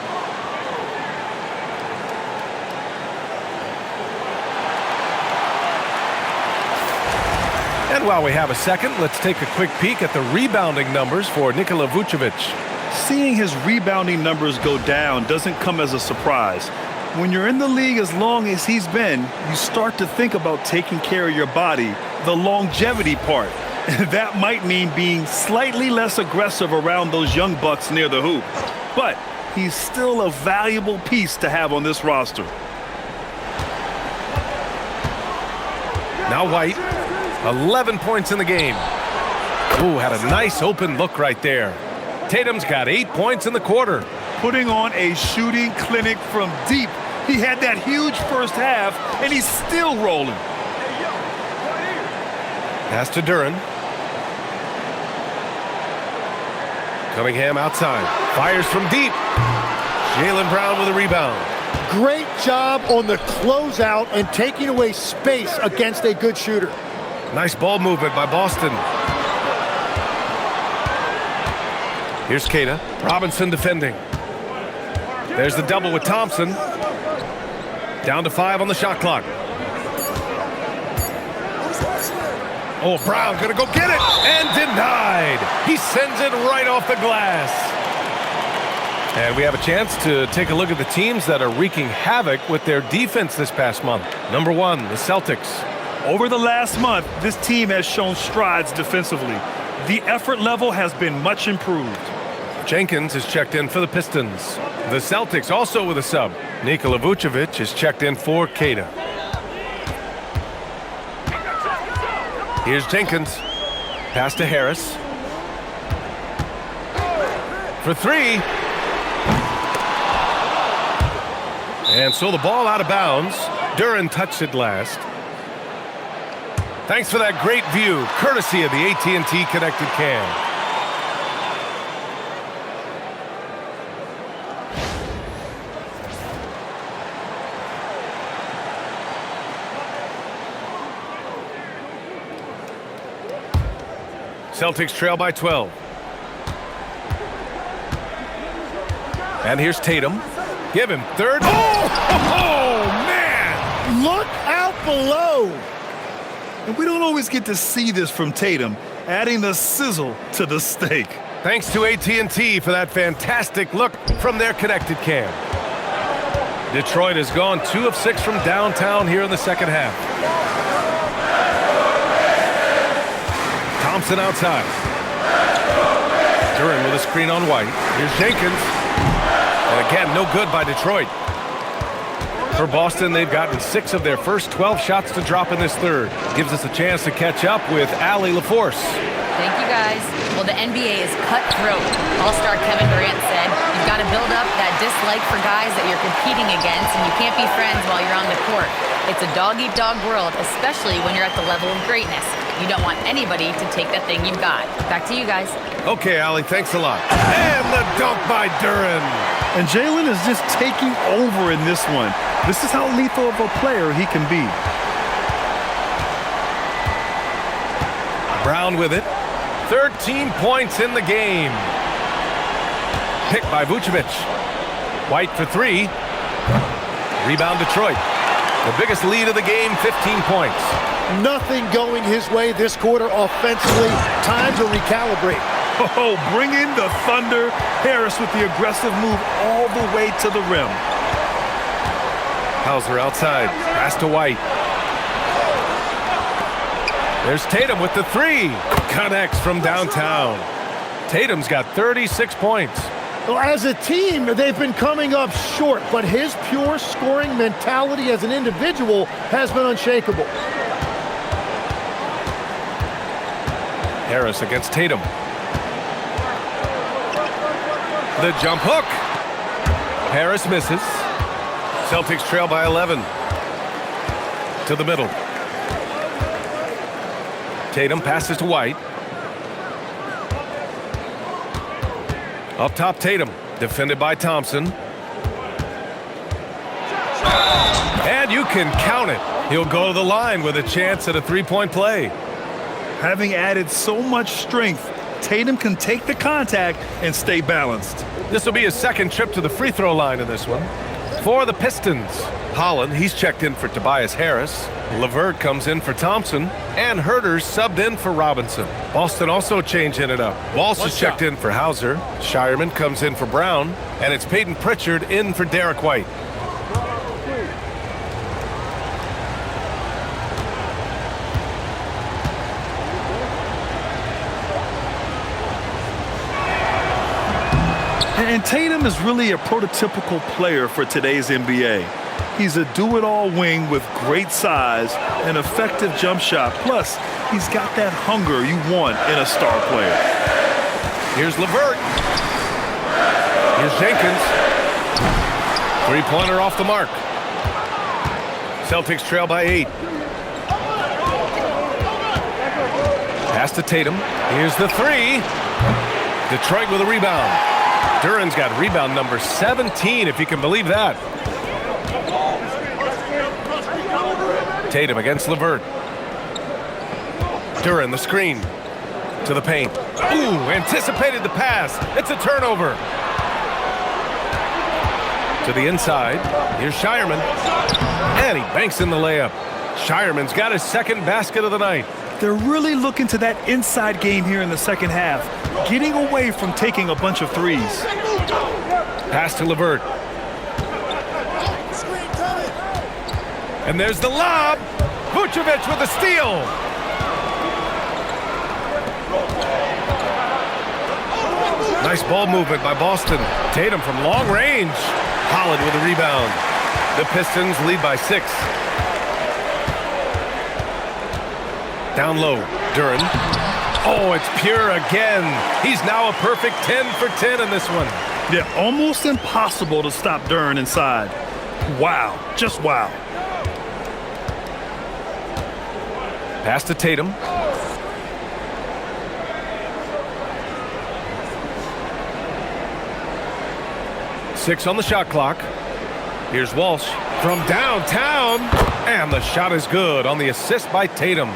And while we have a second, let's take a quick peek at the rebounding numbers for Nikola Vucevic. Seeing his rebounding numbers go down doesn't come as a surprise. When you're in the league as long as he's been, you start to think about taking care of your body, the longevity part. That might mean being slightly less aggressive around those young bucks near the hoop. But he's still a valuable piece to have on this roster. Now White, 11 points in the game. Ooh, had a nice open look right there. Tatum's got 8 points in the quarter. Putting on a shooting clinic from deep. He had that huge first half, and he's still rolling. Pass to Duren. Cunningham outside. Fires from deep. Jaylen Brown with a rebound. Great job on the closeout and taking away space against a good shooter. Nice ball movement by Boston. Here's Queta. Robinson defending. There's the double with Thompson. Down to 5 on the shot clock. Oh, Brown gonna go get it, and denied. He sends it right off the glass. And we have a chance to take a look at the teams that are wreaking havoc with their defense this past month. Number 1, the Celtics. Over the last month, this team has shown strides defensively. The effort level has been much improved. Jenkins is checked in for the Pistons. The Celtics also with a sub. Nikola Vucevic is checked in for Queta. Here's Jenkins. Pass to Harris. For 3. And so the ball out of bounds. Duren touched it last. Thanks for that great view, courtesy of the AT&T Connected Cam. Celtics trail by 12. And here's Tatum. Give him third. Oh, man! Look out below. And we don't always get to see this from Tatum, adding the sizzle to the steak. Thanks to AT&T for that fantastic look from their Connecticut cam. Detroit has gone 2 of 6 from downtown here in the second half. Thompson outside. Duren with a screen on White. Here's Jenkins. And again, no good by Detroit. For Boston, they've gotten 6 of their first 12 shots to drop in this third. Gives us a chance to catch up with Allie LaForce. Thank you, guys. Well, the NBA is cutthroat. All-star Kevin Durant said, you've got to build up that dislike for guys that you're competing against, and you can't be friends while you're on the court. It's a dog-eat-dog world, especially when you're at the level of greatness. You don't want anybody to take that thing you've got. Back to you guys. Okay, Allie, thanks a lot. And the dunk by Duren. And Jalen is just taking over in this one. This is how lethal of a player he can be. Brown with it. 13 points in the game. Picked by Vucevic. White for 3. Rebound Detroit. The biggest lead of the game, 15 points. Nothing going his way this quarter offensively. Time to recalibrate. Oh, bring in the thunder. Harris with the aggressive move all the way to the rim. Hauser outside. Pass to White. There's Tatum with the 3. Connects from downtown. Tatum's got 36 points. Well, as a team, they've been coming up short, but his pure scoring mentality as an individual has been unshakable. Harris against Tatum. The jump hook. Harris misses. Celtics trail by 11. To the middle. Tatum passes to White. Up top, Tatum. Defended by Thompson. And you can count it. He'll go to the line with a chance at a 3-point play. Having added so much strength, Tatum can take the contact and stay balanced. This will be his second trip to the free throw line in this one. For the Pistons, Holland, he's checked in for Tobias Harris. LeVert comes in for Thompson. And Herter's subbed in for Robinson. Boston also changing it up. Walsh is checked in for Hauser. Shireman comes in for Brown. And it's Peyton Pritchard in for Derek White. And Tatum is really a prototypical player for today's NBA. He's a do-it-all wing with great size, an effective jump shot. Plus, he's got that hunger you want in a star player. Here's LeVert. Here's Jenkins. 3-pointer off the mark. Celtics trail by 8. Pass to Tatum. Here's the 3. Detroit with a rebound. Duren's got rebound number 17, if you can believe that. Tatum against LeVert. Duren, the screen. To the paint. Ooh, anticipated the pass. It's a turnover. To the inside. Here's Shireman. And he banks in the layup. Shireman's got his second basket of the night. They're really looking to that inside game here in the second half, getting away from taking a bunch of threes. Pass to LeVert. And there's the lob. Vucevic with the steal. Nice ball movement by Boston. Tatum from long range. Holland with a rebound. The Pistons lead by 6. Down low, Duren. Oh, it's pure again. He's now a perfect 10 for 10 in this one. Yeah, almost impossible to stop Duren inside. Wow, just wow. Pass to Tatum. Six on the shot clock. Here's Walsh from downtown. And the shot is good on the assist by Tatum.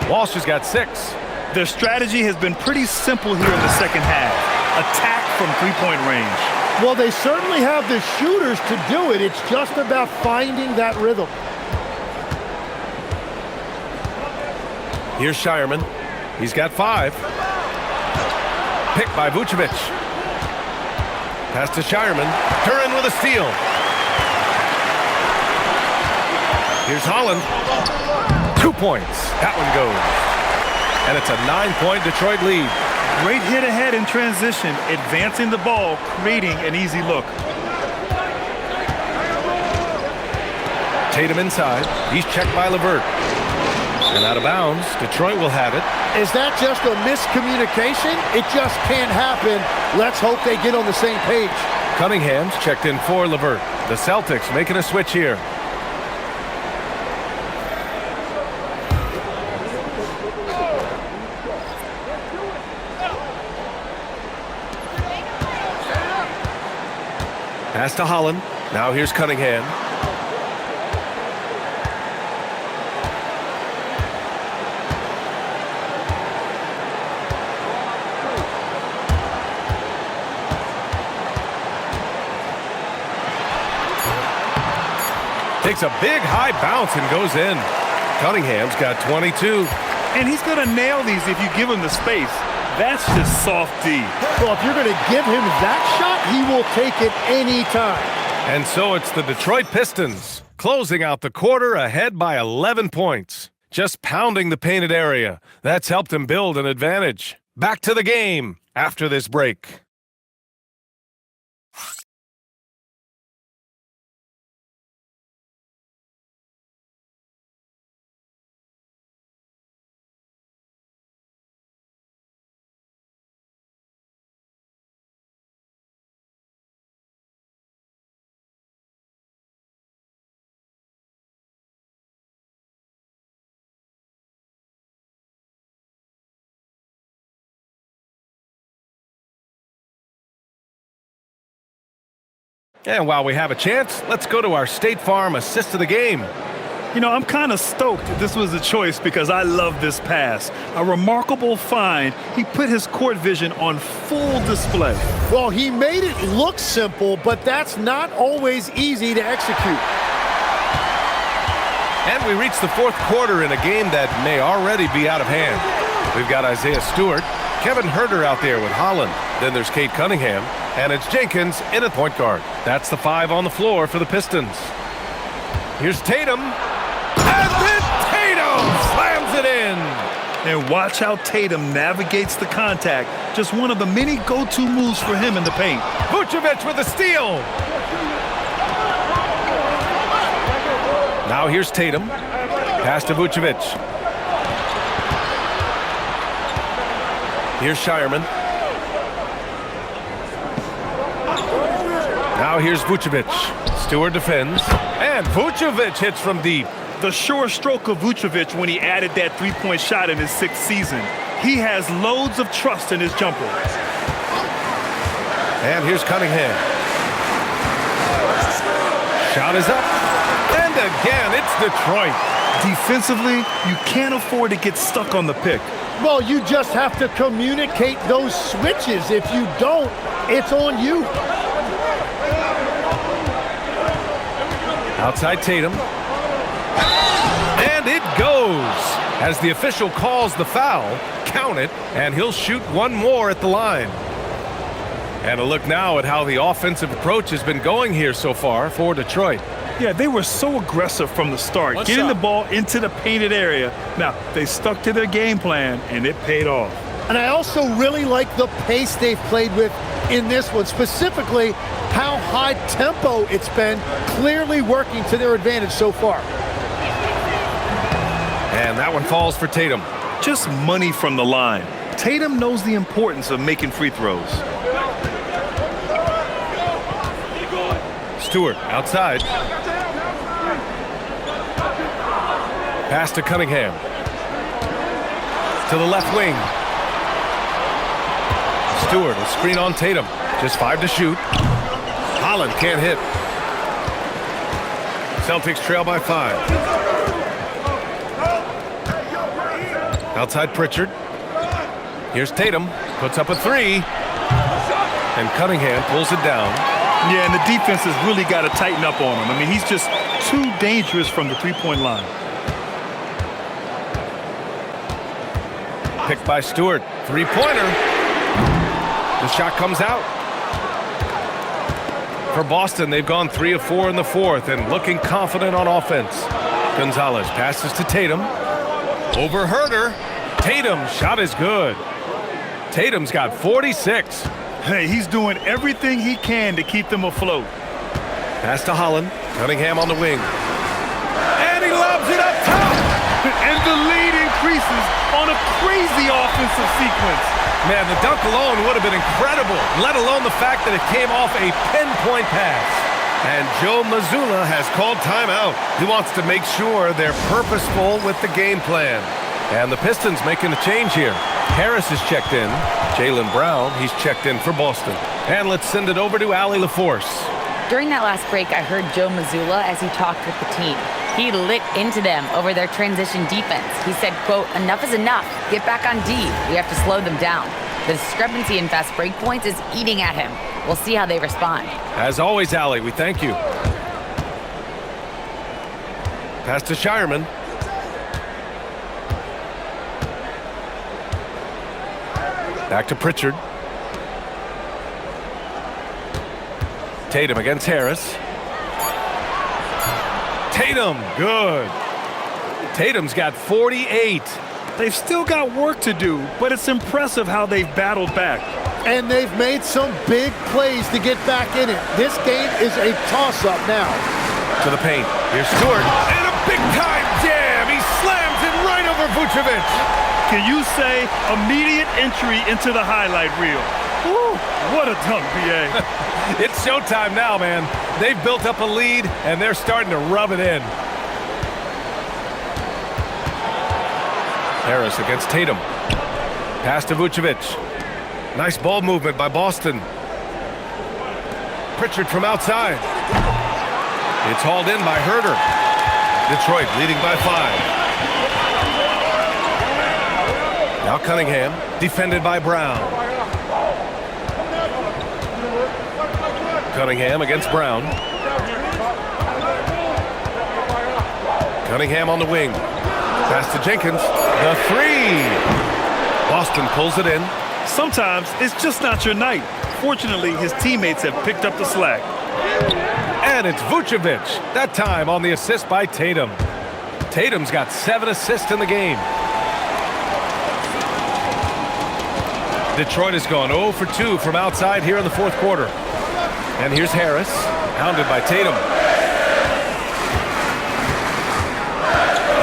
Walsh has got 6. Their strategy has been pretty simple here in the second half. Attack from three-point range. Well, they certainly have the shooters to do it. It's just about finding that rhythm. Here's Shireman. He's got 5. Picked by Vucevic. Pass to Shireman. Curran with a steal. Here's Holland. 2 points. That one goes. And it's a 9-point Detroit lead. Great hit ahead in transition, advancing the ball, creating an easy look. Tatum inside. He's checked by LeVert. And out of bounds. Detroit will have it. Is that just a miscommunication? It just can't happen. Let's hope they get on the same page. Cunningham's checked in for LeVert. The Celtics making a switch here. Pass to Holland. Now here's Cunningham. Takes a big high bounce and goes in. Cunningham's got 22. And he's going to nail these if you give him the space. That's just soft D. Well, if you're going to give him that shot, he will take it any time. And so it's the Detroit Pistons closing out the quarter ahead by 11 points. Just pounding the painted area. That's helped him build an advantage. Back to the game after this break. And while we have a chance, let's go to our State Farm assist of the game. You know, I'm kind of stoked this was a choice because I love this pass. A remarkable find. He put his court vision on full display. Well, he made it look simple, but that's not always easy to execute. And we reach the fourth quarter in a game that may already be out of hand. We've got Isaiah Stewart, Kevin Huerter out there with Holland. Then there's Kate Cunningham, and it's Jenkins in at point guard. That's the 5 on the floor for the Pistons. Here's Tatum, and then Tatum slams it in. And watch how Tatum navigates the contact. Just one of the many go-to moves for him in the paint. Vucevic with a steal. Now here's Tatum. Pass to Vucevic. Here's Shireman. Now here's Vucevic. Stewart defends. And Vucevic hits from deep. The sure stroke of Vucevic when he added that three-point shot in his 6th season. He has loads of trust in his jumper. And here's Cunningham. Shot is up. And again, it's Detroit. Defensively, you can't afford to get stuck on the pick. Well, you just have to communicate those switches. If you don't, it's on you. Outside Tatum. And it goes. As the official calls the foul, count it, and he'll shoot one more at the line. And a look now at how the offensive approach has been going here so far for Detroit. Yeah, they were so aggressive from the start, getting the ball into the painted area. Now, they stuck to their game plan, and it paid off. And I also really like the pace they've played with in this one, specifically how high tempo it's been, clearly working to their advantage so far. And that one falls for Tatum. Just money from the line. Tatum knows the importance of making free throws. Stewart outside. Pass to Cunningham. To the left wing. Stewart, a screen on Tatum. Just 5 to shoot. Holland can't hit. Celtics trail by 5. Outside Pritchard. Here's Tatum. Puts up a 3. And Cunningham pulls it down. Yeah, and the defense has really got to tighten up on him. I mean, he's just too dangerous from the three-point line. picked by Stewart. Three-pointer. The shot comes out. For Boston, they've gone 3 of 4 in the fourth and looking confident on offense. Gonzalez passes to Tatum. Over Herter. Tatum, shot is good. Tatum's got 46. Hey, he's doing everything he can to keep them afloat. Pass to Holland. Cunningham on the wing. And he lobs it up top. And the lead increases on a crazy offensive sequence. Man, the dunk alone would have been incredible, let alone the fact that it came off a pinpoint pass. And Joe Mazzulla has called timeout. He wants to make sure they're purposeful with the game plan. And the Pistons making a change here. Harris is checked in. Jaylen Brown, he's checked in for Boston. And let's send it over to Allie LaForce. During that last break, I heard Joe Mazzulla as he talked with the team. He lit into them over their transition defense. He said, quote, "Enough is enough. Get back on D. We have to slow them down. The discrepancy in fast break points is eating at him. We'll see how they respond." As always, Allie, we thank you. Pass to Shireman. Back to Pritchard. Tatum against Harris. Tatum, good. Tatum's got 48. They've still got work to do, but it's impressive how they've battled back. And they've made some big plays to get back in it. This game is a toss-up now. To the paint. Here's Stewart. And a big-time jam. He slams it right over Vucevic. Can you say immediate entry into the highlight reel? Woo, what a dunk, B.A. It's showtime now, man. They've built up a lead, and they're starting to rub it in. Harris against Tatum. Pass to Vucevic. Nice ball movement by Boston. Pritchard from outside. It's hauled in by Herter. Detroit leading by 5. Now Cunningham, defended by Brown. Cunningham against Brown. Cunningham on the wing. Pass to Jenkins. The three. Boston pulls it in. Sometimes it's just not your night. Fortunately, his teammates have picked up the slack. And it's Vucevic. That time on the assist by Tatum. Tatum's got 7 assists in the game. Detroit has gone 0 for 2 from outside here in the fourth quarter. And here's Harris, hounded by Tatum.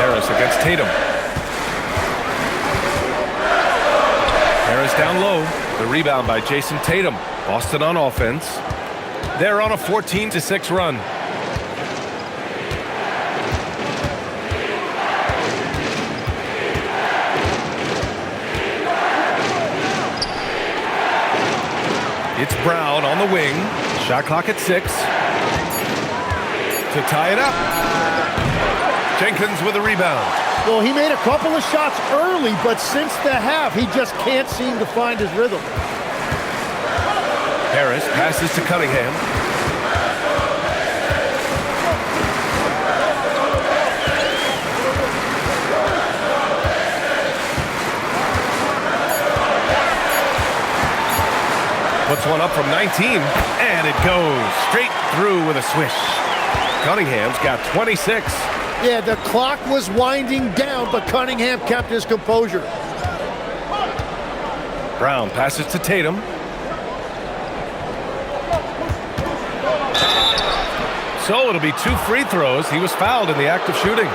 Harris against Tatum. Harris down low. The rebound by Jason Tatum. Boston on offense. They're on a 14-6 run. It's Brown on the wing. Shot clock at 6. To tie it up. Jenkins with a rebound. Well, he made a couple of shots early, but since the half, he just can't seem to find his rhythm. Harris passes to Cunningham. Puts one up from 19, and it goes straight through with a swish. Cunningham's got 26. Yeah, the clock was winding down, but Cunningham kept his composure. Brown passes to Tatum. So it'll be 2 free throws. He was fouled in the act of shooting.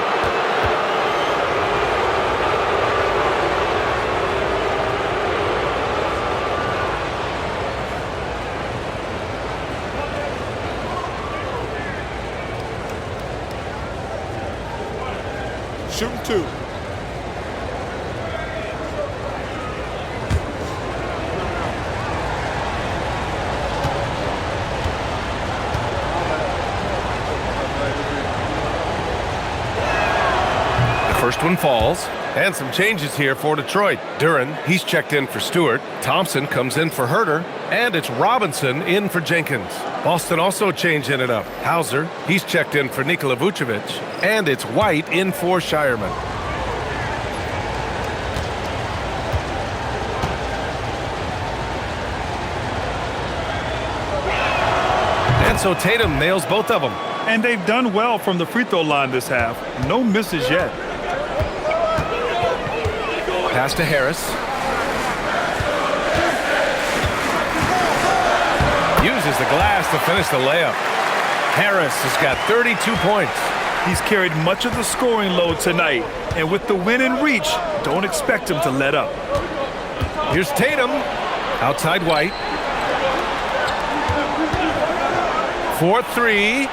Shooting 2. First one falls. And some changes here for Detroit. Duren, he's checked in for Stewart. Thompson comes in for Herter. And it's Robinson in for Jenkins. Boston also changing it up. Hauser, he's checked in for Nikola Vucevic. And it's White in for Shireman. And so Tatum nails both of them. And they've done well from the free throw line this half. No misses yet. Pass to Harris. Uses the glass to finish the layup. Harris has got 32 points. He's carried much of the scoring load tonight. And with the win in reach, don't expect him to let up. Here's Tatum. Outside White. 4-3.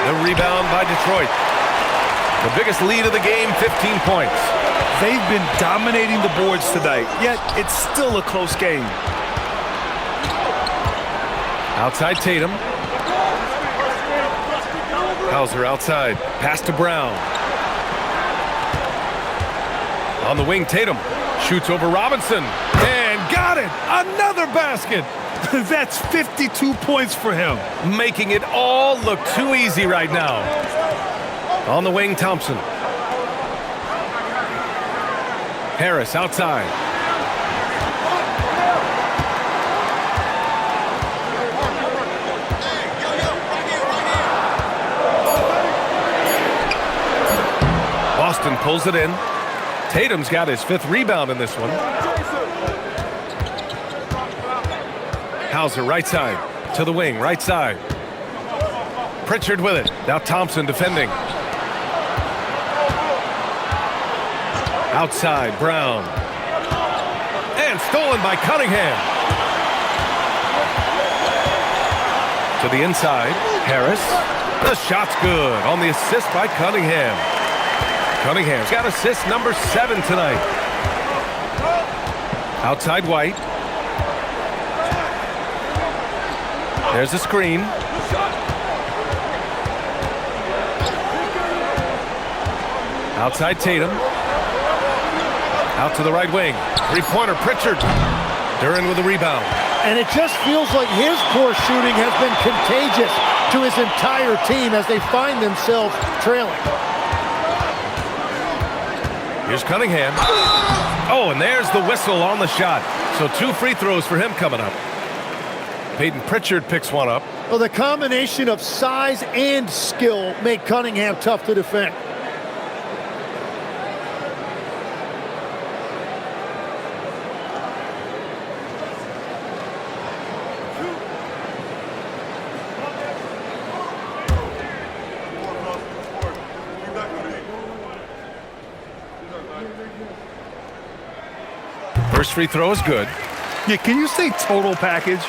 The rebound by Detroit. The biggest lead of the game, 15 points. They've been dominating the boards tonight, yet it's still a close game. Outside Tatum. Hauser outside. Pass to Brown. On the wing, Tatum shoots over Robinson. And got it! Another basket! That's 52 points for him. Making it all look too easy right now. On the wing, Thompson. Harris outside. Boston pulls it in. Tatum's got his 5th rebound in this one. Hauser right side to the wing, right side. Pritchard with it. Now Thompson defending. Outside, Brown. And stolen by Cunningham. To the inside, Harris. The shot's good on the assist by Cunningham. Cunningham's got assist number 7 tonight. Outside White. There's a screen. Outside Tatum. Out to the right wing. Three-pointer, Pritchard. Duran with the rebound. And it just feels like his poor shooting has been contagious to his entire team as they find themselves trailing. Here's Cunningham. Oh, and there's the whistle on the shot. So 2 free throws for him coming up. Peyton Pritchard picks one up. Well, the combination of size and skill make Cunningham tough to defend. First free throw is good. Yeah, can you say total package?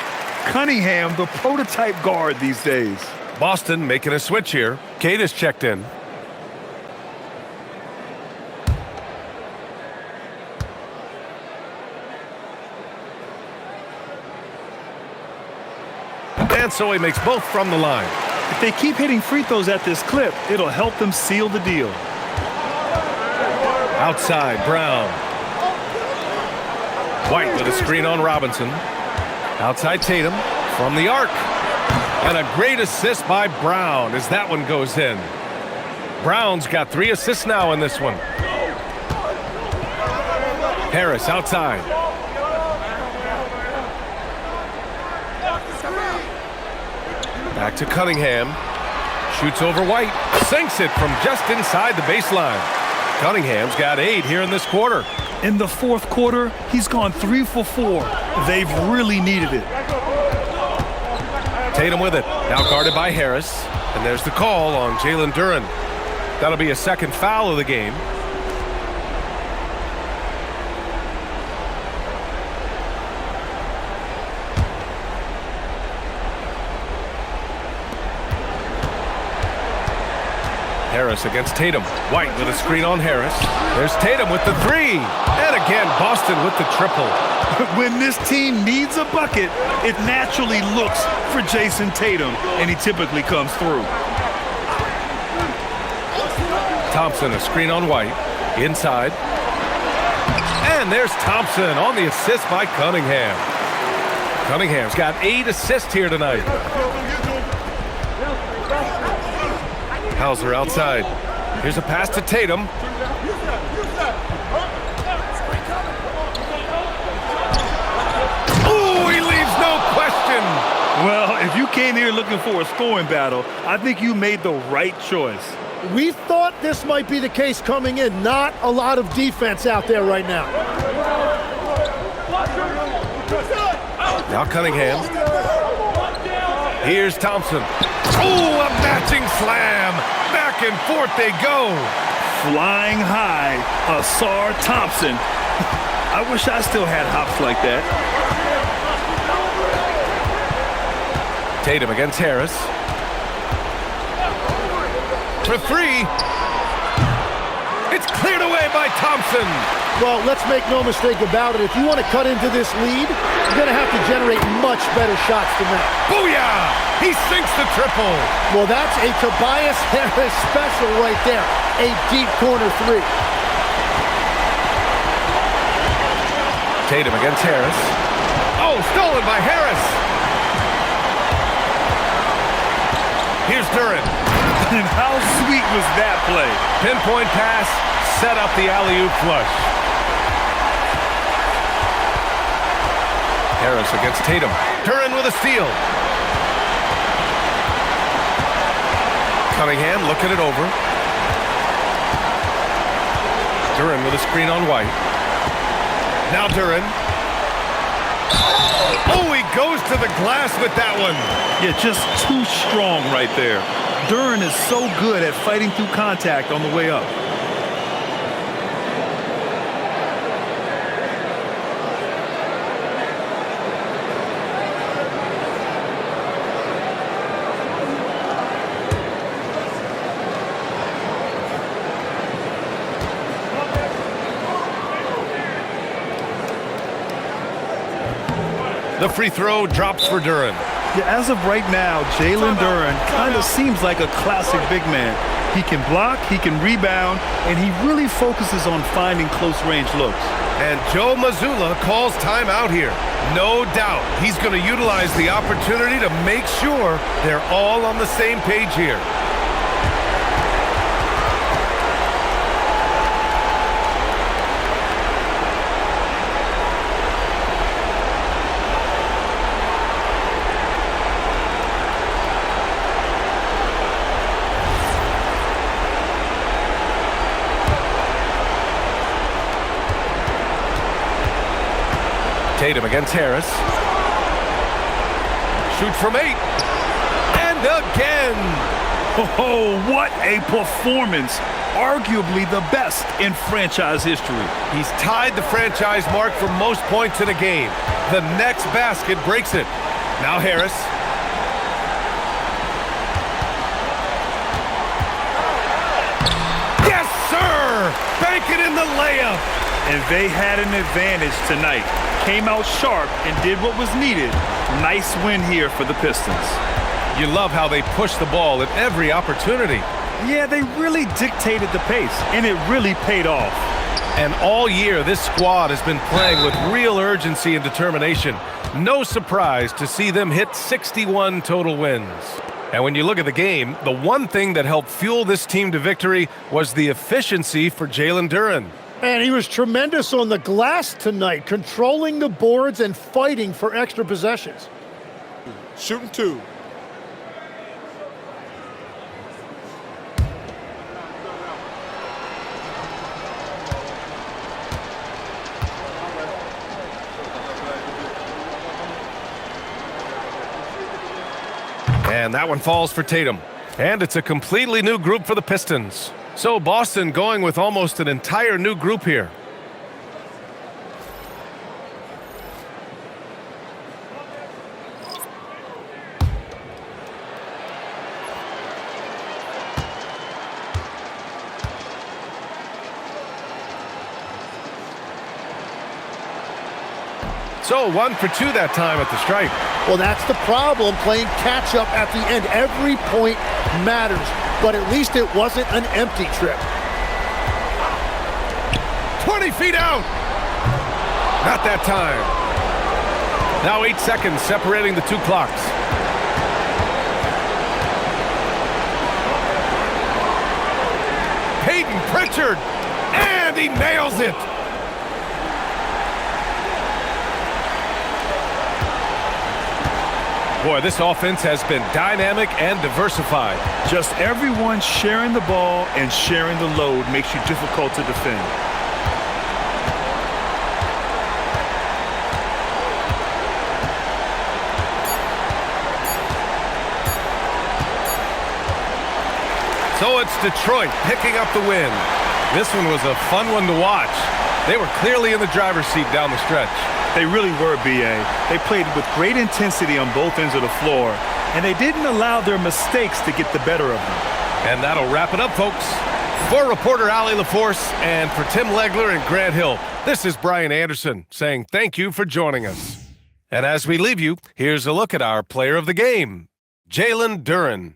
Cunningham, the prototype guard these days. Boston making a switch here. Cade is checked in. And so he makes both from the line. If they keep hitting free throws at this clip, it'll help them seal the deal. Outside, Brown. White with a screen on Robinson. Outside Tatum from the arc. And a great assist by Brown as that one goes in. Brown's got 3 assists now in this one. Harris outside. Back to Cunningham. Shoots over White. Sinks it from just inside the baseline. Cunningham's got 8 here in this quarter. In the fourth quarter, he's gone 3 for 4. They've really needed it. Tatum with it. Now guarded by Harris. And there's the call on Jalen Duran. That'll be a second foul of the game. Harris against Tatum. White with a screen on Harris. There's Tatum with the 3. And again, Boston with the triple. When this team needs a bucket, it naturally looks for Jason Tatum, and he typically comes through. Thompson, a screen on White. Inside. And there's Thompson on the assist by Cunningham. Cunningham's got 8 assists here tonight. Hauser outside. Here's a pass to Tatum. Ooh, he leaves no question. Well, if you came here looking for a scoring battle, I think you made the right choice. We thought this might be the case coming in. Not a lot of defense out there right now. Now Cunningham. Here's Thompson. Oh, a matching slam. Back and forth they go. Flying high, Asar Thompson. I wish I still had hops like that. Tatum against Harris. For three. It's cleared away by Thompson. Well, let's make no mistake about it. If you want to cut into this lead, you're going to have to generate much better shots than that. Booyah! He sinks the triple. Well, that's a Tobias Harris special right there. A deep corner three. Tatum against Harris. Oh, stolen by Harris. Here's Duren. And how sweet was that play? Pinpoint pass, set up the alley-oop flush. Harris against Tatum. Duren with a steal. Cunningham looking it over. Duren with a screen on White. Now Duren. Oh, he goes to the glass with that one. Yeah, just too strong right there. Duren is so good at fighting through contact on the way up. The free throw drops for Duren. Yeah, as of right now, Jalen Duren kind of seems like a classic big man. He can block, he can rebound, and he really focuses on finding close-range looks. And Joe Mazzulla calls timeout here. No doubt he's going to utilize the opportunity to make sure they're all on the same page here. Tatum against Harris. Shoots from 8. And again. Oh, what a performance. Arguably the best in franchise history. He's tied the franchise mark for most points in a game. The next basket breaks it. Now Harris. Yes, sir! Bank it in the layup. And they had an advantage tonight. Came out sharp and did what was needed. Nice win here for the Pistons. You love how they push the ball at every opportunity. Yeah, they really dictated the pace, and it really paid off. And all year, this squad has been playing with real urgency and determination. No surprise to see them hit 61 total wins. And when you look at the game, the one thing that helped fuel this team to victory was the efficiency for Jalen Duren. And he was tremendous on the glass tonight, controlling the boards and fighting for extra possessions. Shooting 2. And that one falls for Tatum. And it's a completely new group for the Pistons. So Boston going with almost an entire new group here. So 1 for 2 that time at the stripe. Well, that's the problem, playing catch-up at the end. Every point matters, but at least it wasn't an empty trip. 20 feet out. Not that time. Now 8 seconds separating the two clocks. Peyton Pritchard, and he nails it. . Boy, this offense has been dynamic and diversified. Just everyone sharing the ball and sharing the load makes you difficult to defend. So it's Detroit picking up the win. This one was a fun one to watch. They were clearly in the driver's seat down the stretch. They really were, B.A. They played with great intensity on both ends of the floor, and they didn't allow their mistakes to get the better of them. And that'll wrap it up, folks. For reporter Allie LaForce and for Tim Legler and Grant Hill, this is Brian Anderson saying thank you for joining us. And as we leave you, here's a look at our player of the game, Jalen Duren.